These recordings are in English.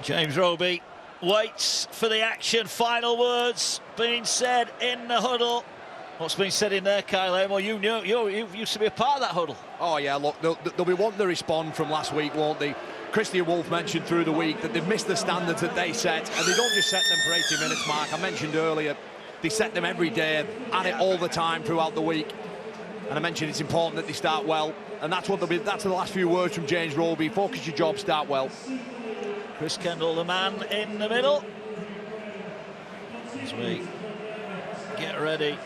James Roby waits for the action. Final words being said in the huddle. What's been said in there, Kyle? Well, you used to be a part of that huddle. Oh yeah, look, they'll be wanting to respond from last week, won't they? Christian Wolf mentioned through the week that they've missed the standards that they set, and they don't just set them for 80 minutes, Mark. I mentioned earlier, they set them every day, and it all the time throughout the week. And I mentioned it's important that they start well, and that's what that's the last few words from James Roby. Focus your job, start well. Chris Kendall, the man in the middle. As we get ready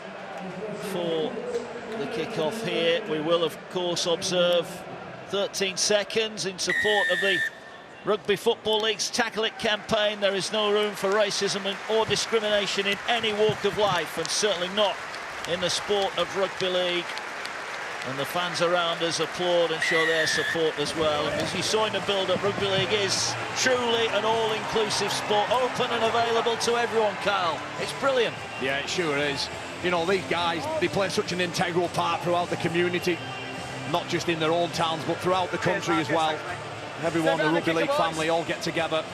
for the kick-off here, we will of course observe 13 seconds in support of the Rugby Football League's Tackle It campaign. There is no room for racism or discrimination in any walk of life, and certainly not in the sport of rugby league. And the fans around us applaud and show their support as well. And as you saw in the build-up, rugby league is truly an all-inclusive sport, open and available to everyone, Carl. It's brilliant. Yeah, it sure is. You know, these guys, they play such an integral part throughout the community, not just in their own towns, but throughout the country as well. Everyone, the rugby league family, all get together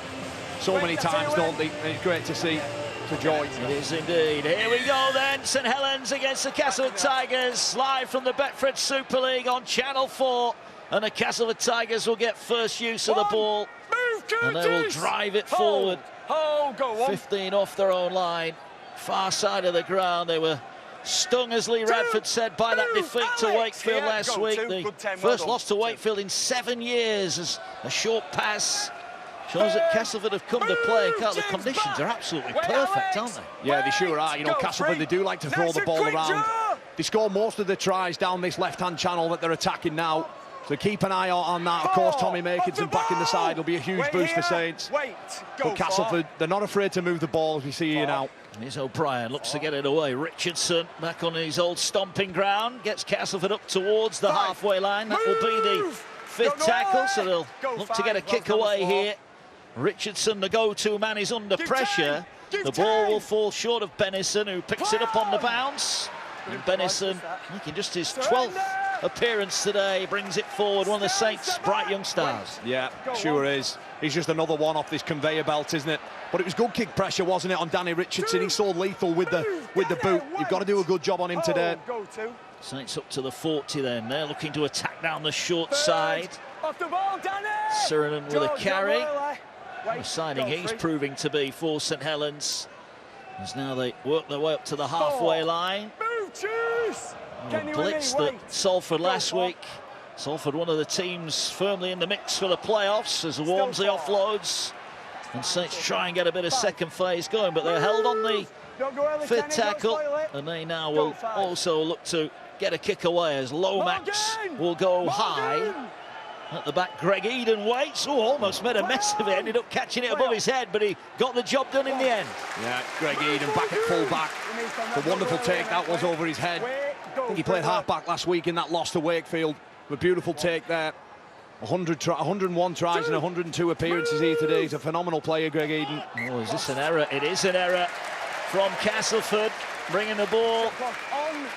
so many times, don't they? It's great to see. It's a joy. It is indeed. Here we go then. St Helens against the Castleford Tigers, live from the Betfred Super League on Channel 4. And the Castleford Tigers will get first use of the ball. And they will drive it forward. 15 off their own line. Far side of the ground. They were stung, as Lee Radford said, by that defeat to Wakefield last week. The first loss to Wakefield in 7 years as a short pass shows that Castleford have come to play. The conditions are absolutely perfect, aren't they? Yeah, they sure are. You know, Castleford, they do like to throw the ball around. They score most of the tries down this left-hand channel that they're attacking now. So keep an eye out on that. Of course, Tommy Makinson back in the side will be a huge boost for Saints. But Castleford, they're not afraid to move the ball, as we see here now. Here's O'Brien, looks to get it away. Richardson back on his old stomping ground, gets Castleford up towards the halfway line. That will be the fifth tackle, so they'll look to get a kick away here. Richardson, the go-to man, is under pressure. The ball will fall short of Bennison, who picks it up on the bounce. And Bennison, making just his 12th appearance today, brings it forward. One of the Saints' bright young stars. Yeah, sure is. He's just another one off this conveyor belt, isn't it? But it was good kick pressure, wasn't it, on Danny Richardson? He's so lethal with the boot. You've got to do a good job on him today. Saints up to the 40 then. They're looking to attack down the short side. Sirenen with a carry. The signing he's proving to be for St Helens, as now they work their way up to the halfway line. Blitzed at Salford last week. Salford, one of the teams firmly in the mix for the playoffs, as Walmsley offloads. And Saints try and get a bit of second phase going, but they're held on the fifth tackle, and they now will also look to get a kick away, as Lomax will go high. At the back, Greg Eden waits. Oh, almost made a mess of it. Ended up catching it above his head, but he got the job done in the end. Yeah, Greg Eden back at full back. The wonderful take that was over his head. I think he played half-back last week in that loss to Wakefield. A beautiful take there. 101 tries and 102 appearances here today. He's a phenomenal player, Greg Eden. Oh, is this an error? It is an error from Castleford, bringing the ball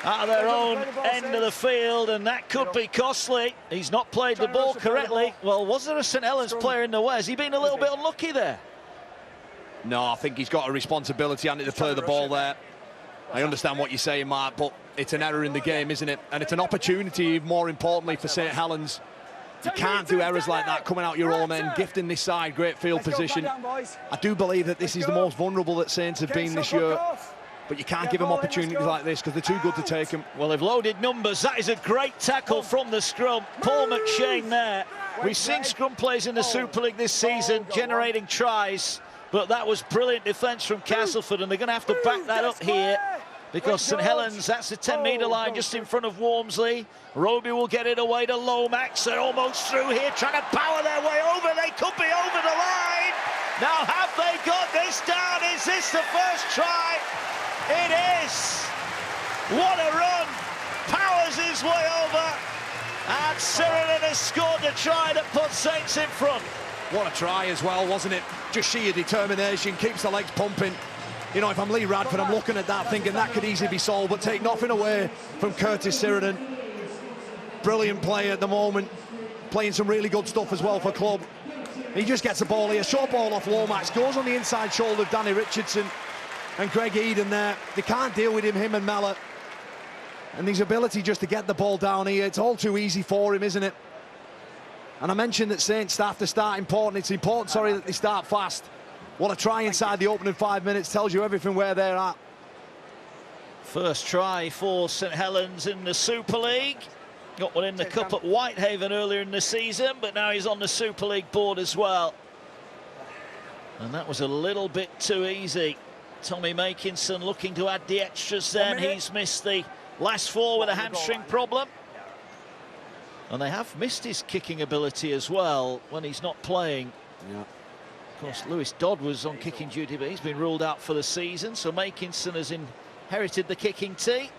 out of their own end of the field, and that could be costly. He's not played the ball correctly. Well, was there a St Helens player in the way? Has he been a little bit unlucky there? No, I think he's got a responsibility to play the ball there. I understand what you're saying, Mark, but it's an error in the game, isn't it? And it's an opportunity, more importantly, for St Helens. You can't do errors like that coming out your own end, gifting this side great field position. I do believe that this is the most vulnerable that Saints have been this year, but you can't give them opportunities like this because they're too good to take them. Well, they've loaded numbers. That is a great tackle from the scrum. Paul McShane there. We've seen scrum plays in the Super League this season generating tries, but that was brilliant defence from Castleford, and they're going to have to back that up here, because St Helens, that's the 10-metre line just in front of Walmsley. Roby will get it away to Lomax. They're almost through here, trying to power their way over. They could be over the line. Now, have they got this down? Is this the first try? It is. What a run. Powers his way over. And Sirenen has scored a try that puts Saints in front. What a try as well, wasn't it? Just sheer determination, keeps the legs pumping. You know, if I'm Lee Radford, I'm looking at that thinking that could easily be solved, but take nothing away from Curtis Sirenen. Brilliant player at the moment, playing some really good stuff as well for club. He just gets the ball here, short ball off Lomax, goes on the inside shoulder of Danny Richardson and Greg Eden there. They can't deal with him and Mellor. And his ability just to get the ball down here, it's all too easy for him, isn't it? And I mentioned that Saints start to start important. It's important, sorry, that they start fast. What a try inside the opening 5 minutes tells you everything where they're at. First try for St Helens in the Super League. Got one in the Cup at Whitehaven earlier in the season, but now he's on the Super League board as well. And that was a little bit too easy. Tommy Makinson looking to add the extras then. He's missed the last four with a hamstring problem. And they have missed his kicking ability as well when he's not playing. Yeah. Of course, Lewis Dodd was on kicking duty, but he's been ruled out for the season. So Makinson has inherited the kicking tee.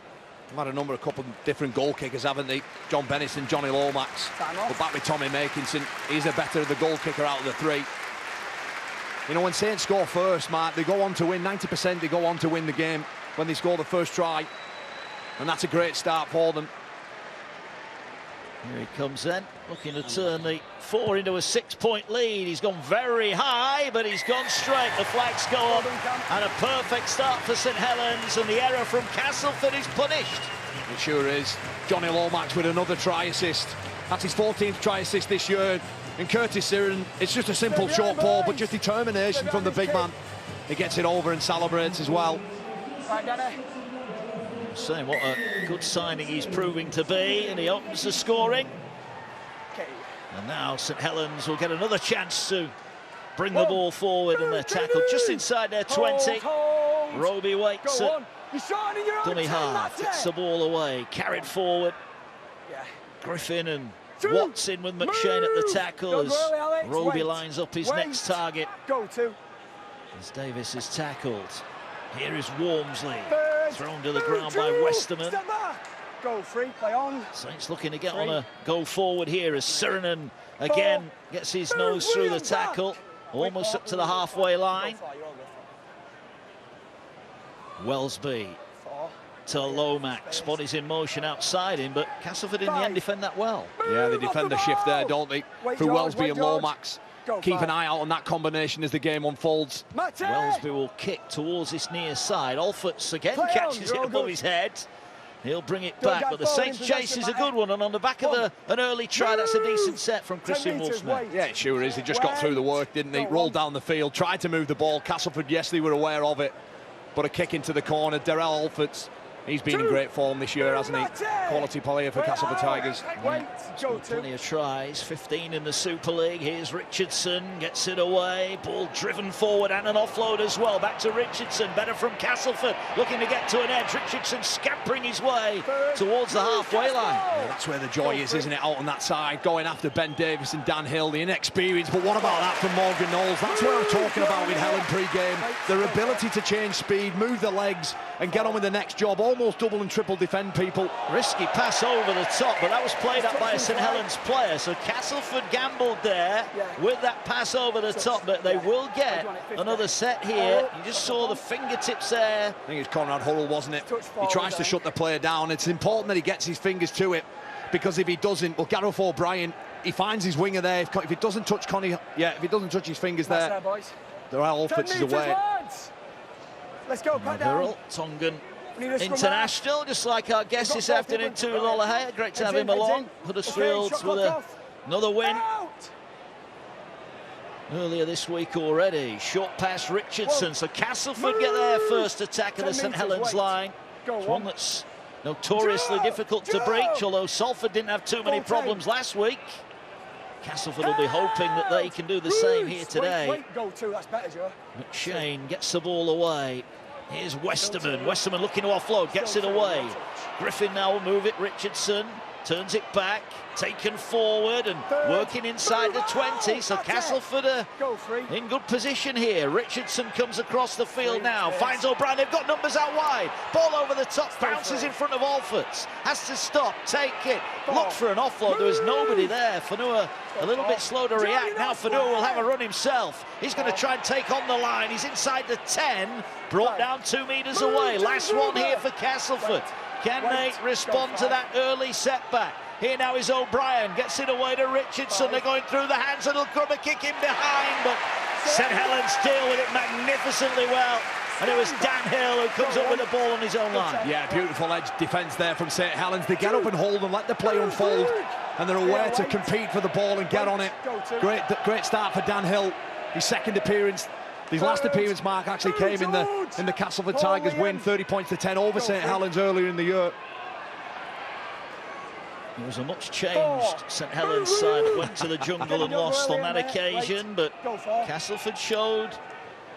They've had a couple of different goal kickers, haven't they? John Bennis and Johnny Lomax. But back with Tommy Makinson, he's the better of the goal kicker out of the three. You know, when Saints score first, Mark, they go on to win. 90% they go on to win the game when they score the first try. And that's a great start for them. Here he comes then, looking to turn the 4 into a 6-point lead. He's gone very high, but he's gone straight. The flags go up, and a perfect start for St Helens, and the error from Castleford is punished. It sure is. Johnny Lomax with another try assist. That's his 14th try assist this year. And Curtis Siren, it's just a simple short ball, but just determination from the big man. He gets it over and celebrates as well. Saying what a good signing he's proving to be, and he opens the scoring. And now St Helens will get another chance to bring the ball forward, and they're tackled just inside their 20. Roby waits at dummy half, gets the ball away, carried forward. Griffin and Watts in with McShane at the tackle as Roby lines up his next target. As Davis is tackled. Here is Wormsley, thrown to the ground by Westerman. Go free, play on. Saints looking to get on a go forward here as Sirenen again gets his nose through the tackle, almost up to the halfway line. Wellesby to Lomax, body's in motion outside him, but Castleford in the end defend that well. Yeah, they defend the shift there, don't they? Through Wellesby and Lomax. Keep an eye out on that combination as the game unfolds. Wellesby will kick towards this near side. Alforts again catches it above his head. He'll bring it back, but the Saints chase is a good one, and on the back of an early try, that's a decent set from Christian Wolfsman. Yeah, it sure is. He just got through the work, didn't he? Rolled down the field, tried to move the ball. Castleford, yes, they were aware of it, but a kick into the corner. Darrell Alforts, he's been in great form this year, hasn't he? Quality player for Castleford Tigers. Plenty of tries, 15 in the Super League. Here's Richardson, gets it away, ball driven forward and an offload as well. Back to Richardson, better from Castleford, looking to get to an edge. Richardson scampering his way towards the halfway line. Yeah, that's where the joy is, isn't it? Out on that side, going after Ben Davis and Dan Hill, the inexperience. But what about that from Morgan Knowles? That's what I'm talking about with Helen pre-game. Their ability to change speed, move the legs, and get on with the next job. Almost double and triple defend people. Risky pass over the top, but that was played up by a St Helens player. So Castleford gambled there with that pass over the top, but they will get another set here. You just saw the fingertips there. I think it's Conrad Hurrell, wasn't it? He tries to shut the player down. It's important that he gets his fingers to it, because if he doesn't, well, Gareth O'Brien, he finds his winger there. If he doesn't touch if he doesn't touch his fingers there, Darrell Alforts is away. Let's go, back down. Tongan international, just like our guest this afternoon, Tulu Lolohea. Great to have him along. Huddersfield with another win earlier this week already. Short pass Richardson, so Castleford get their first attack of the St Helens line. It's one that's notoriously difficult to breach, although Salford didn't have too many problems last week. Castleford will be hoping that they can do the same here today. McShane gets the ball away. Here's Westerman. Westerman looking to offload, gets it away. Griffin now will move it. Richardson turns it back, taken forward and working inside the 20. So Castleford are in good position here. Richardson comes across the field now, finds O'Brien. They've got numbers out wide. Ball over the top, bounces in front of Alforts. Has to stop, take it, look for an offload. There was nobody there. Fanua a little bit slow to react. Now Fanua will have a run himself. He's going to try and take on the line. He's inside the 10, brought down 2 meters away. Last one here for Castleford. Can they respond to that early setback? Here now is O'Brien, gets it away to Richardson. They're going through the hands, and he'll come a kick in behind, but St Helens deal with it magnificently well. And it was Dan Hill who comes up with the ball on his own line. Yeah, beautiful edge defence there from St Helens. They get up and hold and let the play unfold, and they're aware to compete for the ball and get on it. Great start for Dan Hill. His second appearance, his last appearance, Mark, actually came in the Castleford Tigers win, 30 points to 10 over St Helens earlier in the year. It was a much changed St Helens side that went to the jungle and lost on that occasion, but Castleford showed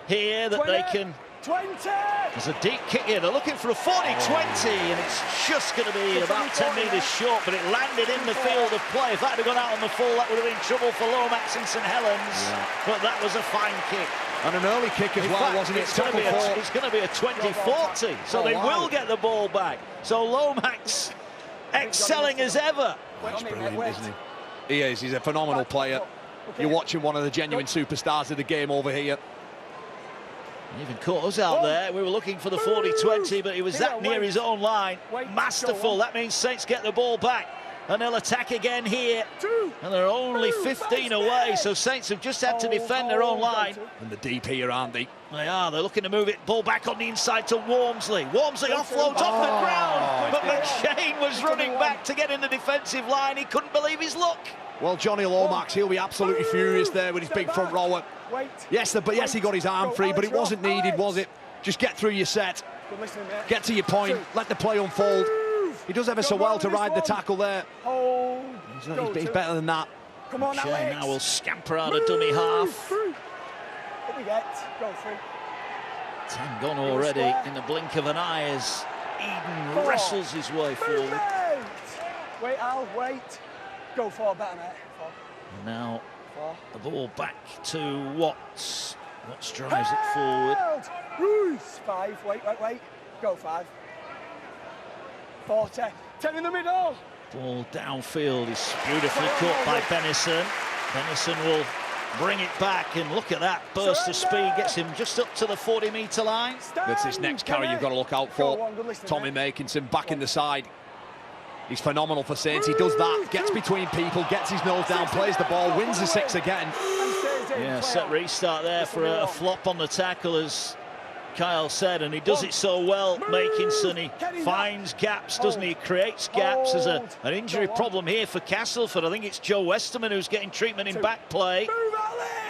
here that they can. There's a deep kick here. They're looking for a 40-20, and it's just going to be about 10 metres short, but it landed in the field of play. If that had gone out on the full, that would have been trouble for Lomax and St Helens, but that was a fine kick. And an early kick as well, wasn't it? It's going to be a 20-40, so they will get the ball back. So Lomax excelling as ever. That's brilliant, isn't he? He is. He's a phenomenal player. You're watching one of the genuine superstars of the game over here. He even caught us out there. We were looking for the 40-20, but he was that near his own line. Masterful. That means Saints get the ball back, and they'll attack again here. And they're only 15 away, so Saints have just had to defend their own line. And the deep here, aren't they? They are. They're looking to move it. Ball back on the inside to Wormsley. Wormsley offloads off the ground, but McShane was running back to get in the defensive line. He couldn't believe his luck. Well, Johnny Lomax, he'll be absolutely furious there with his big front rower. Yes, he got his arm free, but it wasn't needed, was it? Just get through your set, get to your point, let the play unfold. He does ever so well to ride the tackle there. He's better than that. McShane now will scamper out a dummy half. 10 gone already in the blink of an eye as Eden wrestles his way forward. Wait, Al, wait. Go for better, mate. And now the ball back to Watts. Watts drives it forward. 5, wait. Go 5. 40. 10 in the middle. Ball downfield is beautifully caught by Benison. Benison will bring it back, and look at that burst of speed, gets him just up to the 40-metre line. That's this next carry you've got to look out for. Tommy Makinson back in the side. He's phenomenal for Saints. He does that, gets between people, gets his nose down, plays the ball, wins the 6 again. Yeah, set restart there for a flop on the tackle, as Kyle said, and he does it so well, Makinson. He finds gaps, doesn't he? He creates gaps. There's an injury problem here for Castleford. I think it's Joe Westerman who's getting treatment in back play,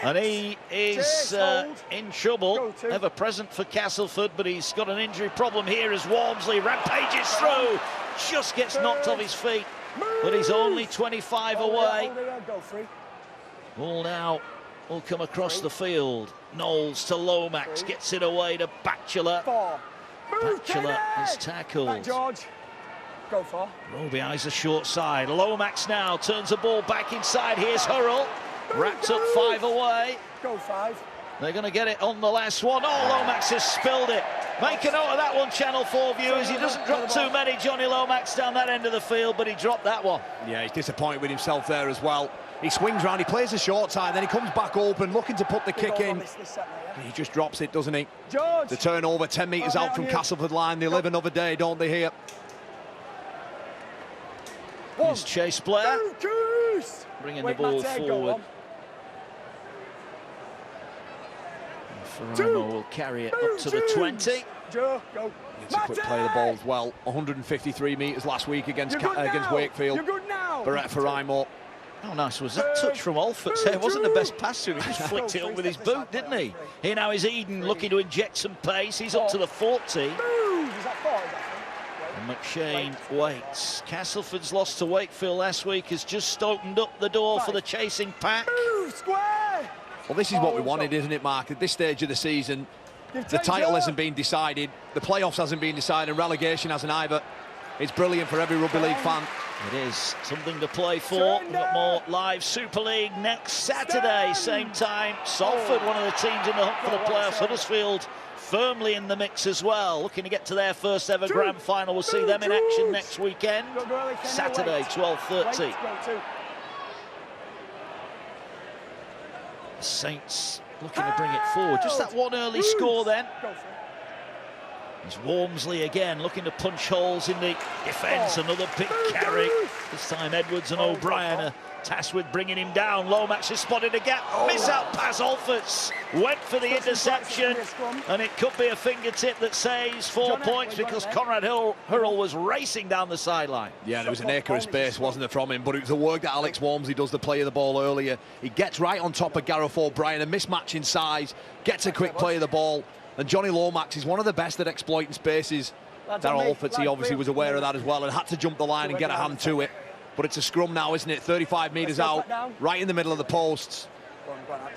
and he is in trouble. Ever present for Castleford, but he's got an injury problem here as Wormsley rampages through. Just gets knocked off his feet, but he's only 25 away. Ball now will come across the field. Knowles to Lomax, gets it away to Batchelor. Batchelor is tackled. Go for. Roby eyes the short side. Lomax now turns the ball back inside. Here's Hurrell. Wraps up 5 away. Go 5. They're going to get it on the last one. Oh, Lomax has spilled it. Make a note of that one, Channel 4 viewers. He doesn't drop too many, Johnny Lomax, down that end of the field, but he dropped that one. Yeah, he's disappointed with himself there as well. He swings round, he plays a short side, then he comes back open, looking to put the kick in. He just drops it, doesn't he? The turnover, 10 metres out from Castleford line. They live another day, don't they, here? Here's Chase Blair, bringing the ball forward. Ferrimo will carry it up to the 20. It's a quick play of the ball as well. 153 metres last week against Wakefield. Barrett Ferrimo. How nice was that touch from Alford? It wasn't the best pass to him. He just flicked it up with his boot, didn't he? Here now is Eden looking to inject some pace. He's up to the 40. And McShane waits. Castleford's loss to Wakefield last week has just opened up the door for the chasing pack. Well, this is what we wanted, isn't it, Mark? At this stage of the season, the title hasn't been decided, the playoffs hasn't been decided, and relegation hasn't either. It's brilliant for every rugby league fan. It is something to play for. We've got more live Super League next Saturday, same time. Salford, one of the teams in the hunt for the playoffs. Huddersfield firmly in the mix as well, looking to get to their first ever grand final. We'll see them in action next weekend, Saturday, 12:30. Saints looking to bring it forward. Just that one early score then. There's Walmsley again, looking to punch holes in the defence. Another big carry. This time Edwards and O'Brien are tasked with bringing him down. Lomax has spotted a gap. Miss out pass. Alfords went for the interception, and it could be a fingertip that saves 4 points because Conrad Hurrell was racing down the sideline. Yeah, there was an acre of space, wasn't there, from him, but it was the work that Alex Walmsley does, the play of the ball earlier. He gets right on top of Gareth O'Brien, a mismatch in size, gets a quick play of the ball, and Johnny Lomax is one of the best at exploiting spaces. Darryl Alfords, he obviously was aware of that as well and had to jump the line and get a hand to it. But it's a scrum now, isn't it? 35 metres out, right in the middle of the posts.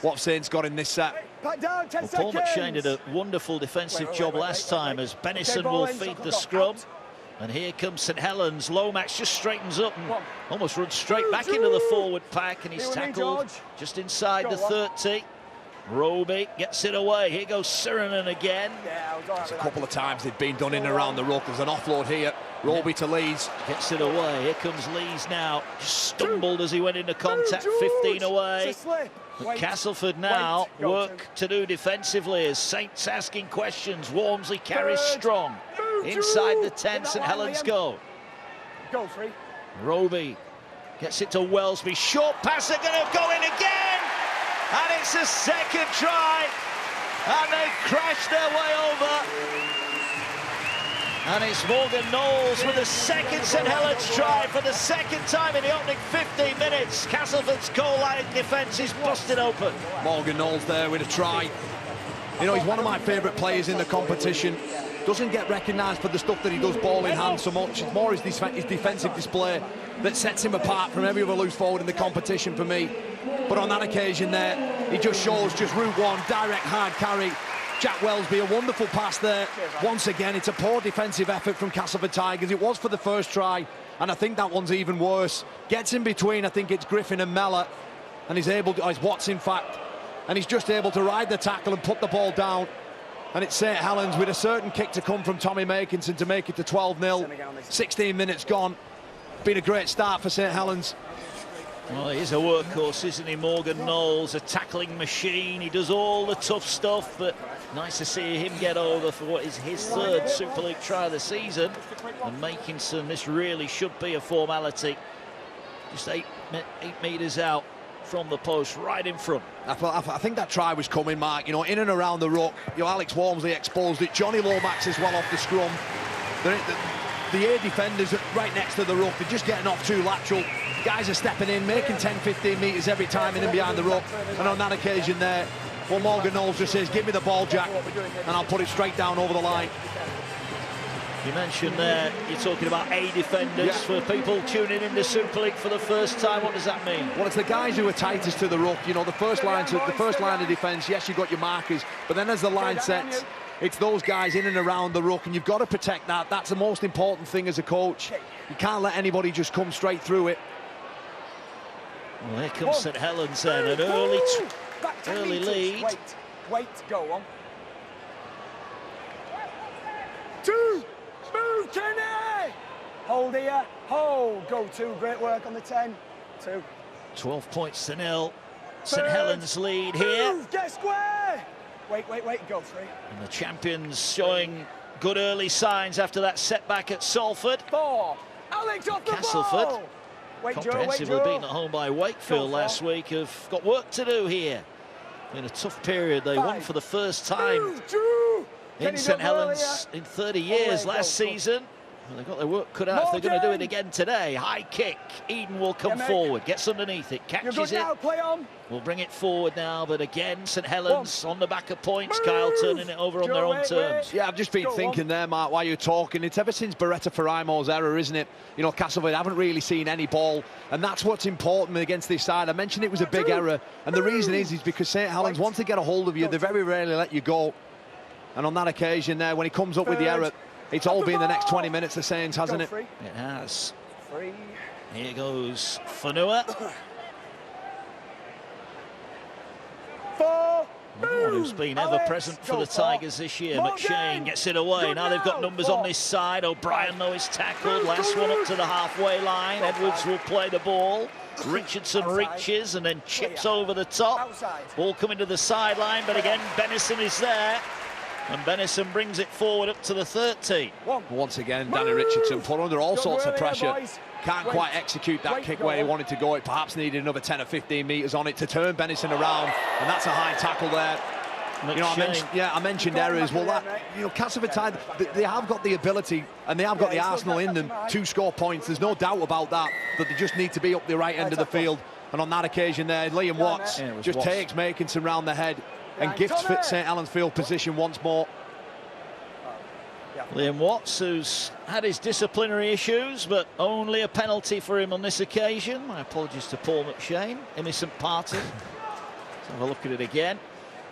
What Saints got in this set? Well, Paul McShane did a wonderful defensive job last time as Bennison will feed the scrum. And here comes St Helens. Lomax just straightens up and almost runs straight back into the forward pack, and he's tackled just inside the 30. Roby gets it away. Here goes Sirenen again. There's a couple of times they've been done in and around the ruck. There's an offload here. Roby to Lees. Gets it away. Here comes Lees now. Just stumbled as he went into contact. 15 away. But Castleford now work to do defensively as Saints asking questions. Walmsley carries strong. Inside the 10, St Helens go. Go free. Roby gets it to Wellesby. Short pass, they're going to go in again. And it's a second try. And they crash their way over. And it's Morgan Knowles with a second St Helens try for the second time in the opening 15 minutes. Castleford's goal line defence is busted open. Morgan Knowles there with a try. You know, he's one of my favourite players in the competition. Doesn't get recognised for the stuff that he does ball in hand so much. It's more his defensive display that sets him apart from every other loose forward in the competition for me. But on that occasion there, he just shows just route one, direct hard carry. Jack Wellesby, a wonderful pass there. Once again, it's a poor defensive effort from Castleford Tigers. It was for the first try, and I think that one's even worse. Gets in between, I think it's Griffin and Mellor, and he's able to, Watts in fact, and he's just able to ride the tackle and put the ball down. And it's St Helens with a certain kick to come from Tommy Makinson to make it to 12-0. 16 minutes gone. Been a great start for St Helens. Well, he's a workhorse, isn't he, Morgan Knowles, a tackling machine. He does all the tough stuff, but nice to see him get over for what is his third Super League try of the season. And Makinson, this really should be a formality. Just eight metres out from the post, right in front. I think that try was coming, Mark. You know, in and around the ruck. You know, Alex Walmsley exposed it. Johnny Lomax as well off the scrum. The A defenders are right next to the ruck. They're just getting off too lateral. Guys are stepping in, making 10-15 metres every time in and behind the ruck. And on that occasion there, well, Morgan Knowles just says, give me the ball, Jack, and I'll put it straight down over the line. You mentioned there, you're talking about A defenders. For people tuning in to Super League for the first time. What does that mean? Well, it's the guys who are tightest to the ruck. You know, the first line of defence. Yes, you've got your markers, but then as the line sets, it's those guys in and around the ruck, and you've got to protect that. That's the most important thing as a coach. You can't let anybody just come straight through it. Well, here comes St Helens then, an early lead. Wait, go on. Two, move, Kenny! Hold here, hold, go two, great work on the 10. 2. 12 points to 0. St Helens lead here. Move, get square! Wait, go 3. And the champions showing good early signs after that setback at Salford. 4, Alex off the Castleford. ball! Comprehensively beaten at home by Wakefield last week, have got work to do here. In a tough period, they won for the first time in St Helens in 30 years last season. Well, they've got their work cut out if they're going to do it again today. High kick, Eden will come forward, gets underneath it, catches it. We'll bring it forward now, but again, St Helens on the back of points. Kyle turning it over on their own terms. Yeah, I've just been thinking there, Mark, while you're talking. It's ever since Beretta Faraimo's error, isn't it? You know, Castleford haven't really seen any ball, and that's what's important against this side. I mentioned it was a big error, and the reason is because St Helens, once they get a hold of you, they very rarely let you go. And on that occasion there, when he comes up with the error, it's all been the next 20 minutes, the Saints, hasn't it? It has. Here goes Fanua. 4. One who's been ever present for the Tigers this year. McShane gets it away. Now they've got numbers on this side. O'Brien, though, is tackled. Last one up to the halfway line. Edwards will play the ball. Richardson reaches and then chips over the top. Ball coming to the sideline, but again, Bennison is there. And Benison brings it forward up to the 13. Once again, Danny Richardson put under all sorts of pressure. Can't quite execute that kick where he wanted to go. It perhaps needed another 10 or 15 metres on it to turn Benison around, and that's a high tackle there. You know, I mentioned errors. Well, Castleford, they have got the ability and they have got the arsenal in them to score points. There's no doubt about that, but they just need to be up the right end of the field. And on that occasion there, Liam Watts just takes Makinson round the head and gifts St Helens field position once more. Liam Watts, who's had his disciplinary issues, but only a penalty for him on this occasion. My apologies to Paul McShane, innocent party. Let's have a look at it again.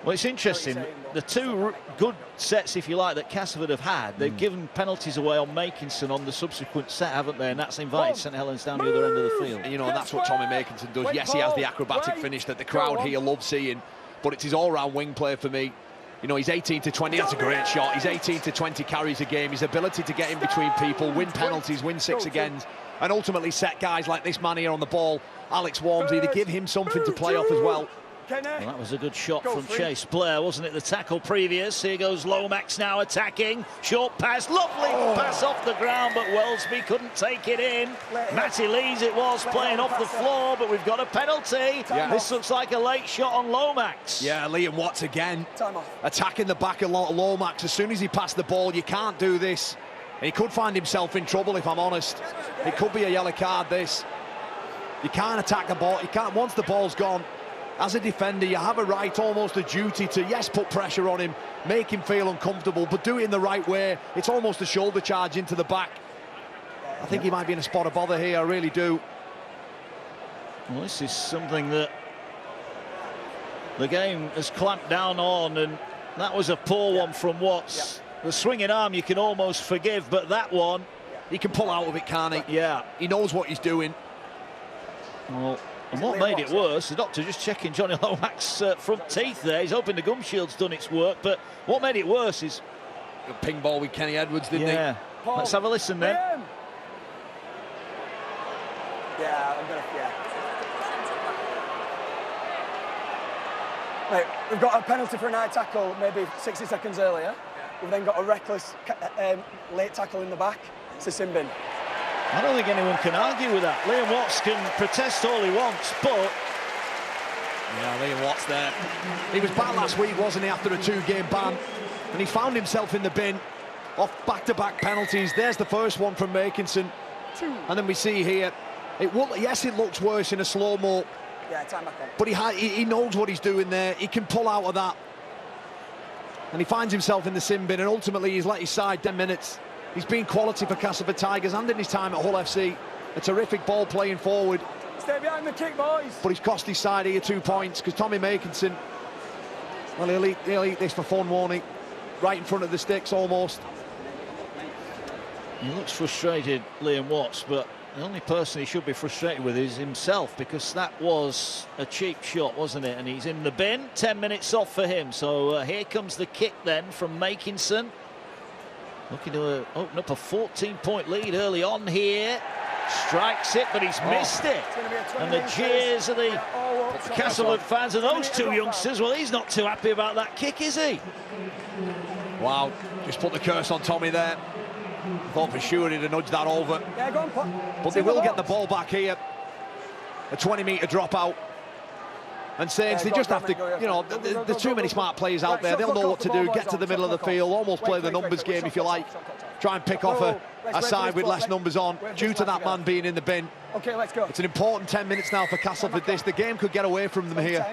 Well, it's interesting, the two good sets, if you like, that Castleford have had, they've given penalties away on Makinson on the subsequent set, haven't they? And that's invited St Helens down the other end of the field. You know, and that's what Tommy Makinson does. Yes, he has the acrobatic finish that the crowd here love seeing, but it's his all-round wing play for me. You know, he's 18 to 20, that's a great shot. He's 18 to 20 carries a game. His ability to get in between people, win penalties, win 6 agains, and ultimately set guys like this man here on the ball, Alex Walmsley, to give him something to play off as well. Well, that was a good shot from Chase Blair, wasn't it? The tackle previous. Here goes Lomax now attacking. Short pass, lovely pass off the ground, but Welsby couldn't take it in. Matty Lees it was playing off the floor, but we've got a penalty. This looks like a late shot on Lomax. Yeah, Liam Watts again attacking the back of Lomax. As soon as he passed the ball, you can't do this. And he could find himself in trouble, if I'm honest. It could be a yellow card, this. You can't attack the ball. You can't, once the ball's gone. As a defender, you have a right, almost a duty to, yes, put pressure on him, make him feel uncomfortable, but do it in the right way. It's almost a shoulder charge into the back. I think he might be in a spot of bother here, I really do. Well, this is something that the game has clamped down on, and that was a poor one from Watts. The swinging arm you can almost forgive, but that one... He can pull out of it, can't he? Yeah. He knows what he's doing. Well, and what made it worse, the doctor just checking Johnny Lomax's front teeth there. He's hoping the gum shield's done its work, but what made it worse is... A ping ball with Kenny Edwards, didn't he? Yeah. Let's have a listen then. Right, we've got a penalty for a night tackle maybe 60 seconds earlier. We've then got a reckless late tackle in the back. It's a sin bin. I don't think anyone can argue with that. Liam Watts can protest all he wants, but... Yeah, Liam Watts there. He was back last week, wasn't he, after a 2-game ban? And he found himself in the bin off back-to-back penalties. There's the first one from Makinson. And then we see here, yes, it looks worse in a slow-mo. Yeah, time back on. But he knows what he's doing there. He can pull out of that. And he finds himself in the sin bin, and ultimately he's let his side 10 minutes. He's been quality for Castleford Tigers and in his time at Hull FC. A terrific ball playing forward. Stay behind the kick, boys. But he's cost his side here 2 points because Tommy Makinson, well, he'll eat this for fun, won't he? Right in front of the sticks almost. He looks frustrated, Liam Watts, but the only person he should be frustrated with is himself, because that was a cheap shot, wasn't it? And he's in the bin. 10 minutes off for him. So here comes the kick then from Makinson. Looking to open up a 14-point lead early on here. Strikes it, but he's missed it. And the jeers of the Castleford fans and those two youngsters, well, he's not too happy about that kick, is he? Wow, just put the curse on Tommy there. Thought for sure he'd have nudged that over. But they will get the ball back here. A 20-metre dropout. And Saints, they just have to, you know, there's too many smart players out there. They'll know what to do, get to the middle of the field, almost play the numbers game, if you like. Try and pick off a side with less numbers on, due to that man being in the bin. Okay, let's go. It's an important 10 minutes now for Castleford. The game could get away from them here.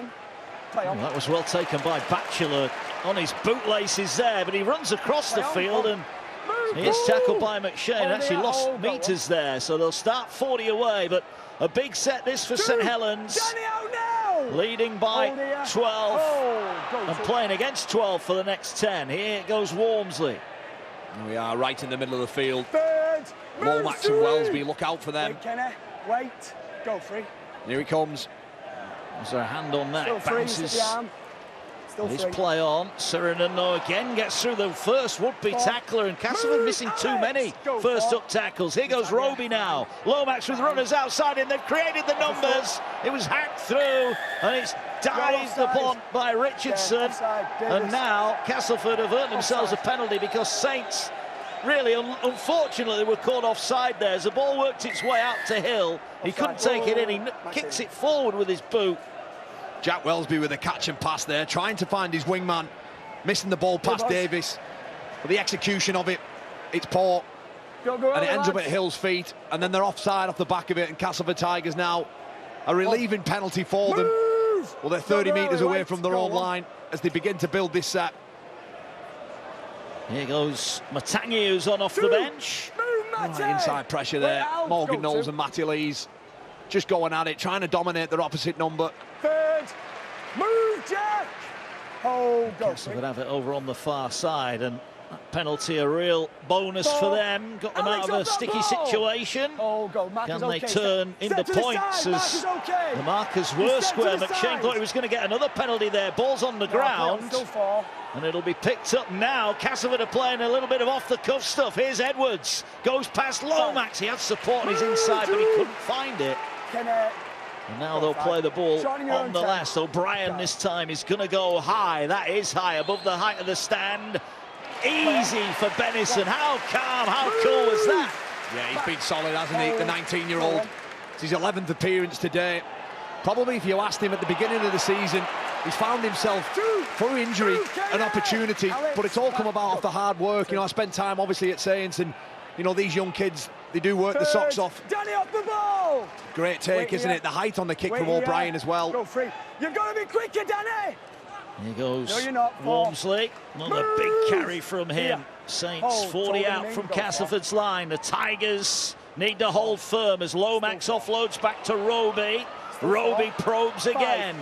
Well, that was well taken by Batchelor on his bootlaces there, but he runs across the field and he is tackled by McShane. Actually lost meters there, so they'll start 40 away, but a big set this for St Helens. Leading by 12 and playing against 12 for the next 10. Here goes Walmsley. We are right in the middle of the field. Lomax and Welsby, look out for them. Wait, Kenny, wait, go free. Here he comes. Is there a hand on that? Bounces his free. play on. Sirenen though again gets through the first would-be tackler, and Castleford missing too many first up tackles. Here goes Roby now. Lomax with runners outside him. They've created the numbers. It was hacked through, and it's dived upon by Richardson. offside, And Davis. now Castleford have earned themselves a penalty because Saints, really, unfortunately, were caught offside there. As the ball worked its way out to Hill, he couldn't take it in. He kicks it forward with his boot. Jack Welsby with a catch and pass there, trying to find his wingman, missing the ball past Davis. But the execution of it, it's poor. And it ends up at Hill's feet, and then they're offside off the back of it, and Castleford Tigers now a relieving penalty for them. Well, they're 30 metres away from their own line as they begin to build this set. Here goes Matangi, who's on off the bench. Inside pressure there. Morgan Knowles and Matty Lees just going at it, trying to dominate their opposite number. Third. Move, Jack. Oh, go. Castleford have it over on the far side, and that penalty a real bonus for them. Got them out of a sticky situation. Oh, go. Can they turn into points as the markers were square? McShane thought he was going to get another penalty there. Ball's on the ground, and it'll be picked up now. Castleford are playing a little bit of off-the-cuff stuff. Here's Edwards, goes past Lomax. He had support on his inside, but he couldn't find it. And now they'll play the ball on the last. O'Brien this time is going to go high. That is high, above the height of the stand. Easy for Benison. How calm, how cool was that? Yeah, he's been solid, hasn't he? The 19-year-old. It's his 11th appearance today. Probably if you asked him at the beginning of the season, he's found himself, through injury, an opportunity, but it's all come about off the hard work. You know, I spent time, obviously, at Saints, and, you know, these young kids, they do work the socks off. Danny off the ball. Great take, isn't it? The height on the kick from O'Brien as well. Go free. You've got to be quicker, Danny. Here goes No, you're not. Walmsley. Another big carry from him. Saints 40 out from Castleford's line. The Tigers need to hold firm as Lomax offloads back to Roby. Roby probes again.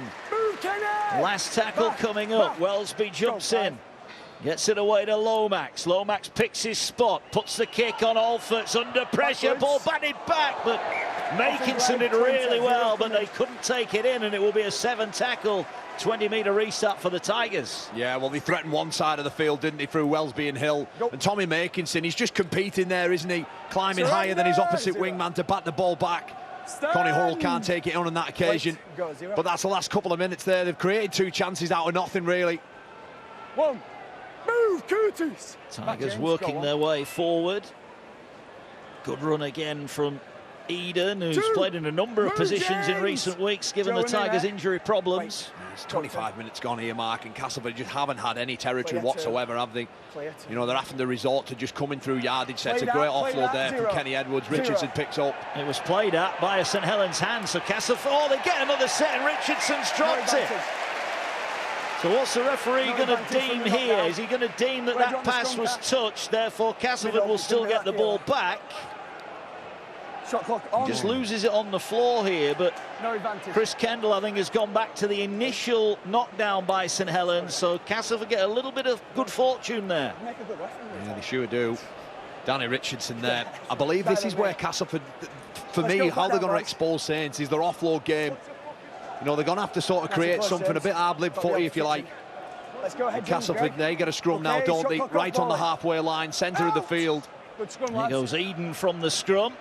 Last tackle coming up. Welsby jumps in. Gets it away to Lomax. Lomax picks his spot, puts the kick on Alford. It's under pressure, ball batted back, but Makinson did really well, but they couldn't take it in, and it will be a 7-tackle, 20-metre restart for the Tigers. Yeah, well, they threatened one side of the field, didn't they, through Welsby and Hill. And Tommy Makinson, he's just competing there, isn't he? Climbing higher than his opposite wingman to bat the ball back. Connie Hurrell can't take it on that occasion. But that's the last couple of minutes there. They've created 2 chances out of nothing, really. One. Move, Curtis. Tigers working their way forward. Good run again from Eden, who's played in a number of positions in recent weeks, given the Tigers' injury problems. It's 25 minutes gone here, Mark, and Castleford just haven't had any territory whatsoever, have they? You know, they're having to resort to just coming through yardage sets. A great offload there from Kenny Edwards. Richardson picks up. It was played at by a St Helens hand, so Castleford, oh, they get another set, and Richardson's dropped it. So what's the referee going to deem here? Is he going to deem that that pass was touched, therefore Castleford will still get the ball back? He just loses it on the floor here, but Chris Kendall, I think, has gone back to the initial knockdown by St Helens, so Castleford get a little bit of good fortune there. Yeah, they sure do. Danny Richardson there. I believe this is where Castleford, for me, how they're going to expose Saints is their offload game. You know, they're going to have to sort of create something a bit hard-lib footy, if you like. Castleford, they get a scrum now, don't they? Right on the halfway line, centre of the field. Here goes Eden from the scrum.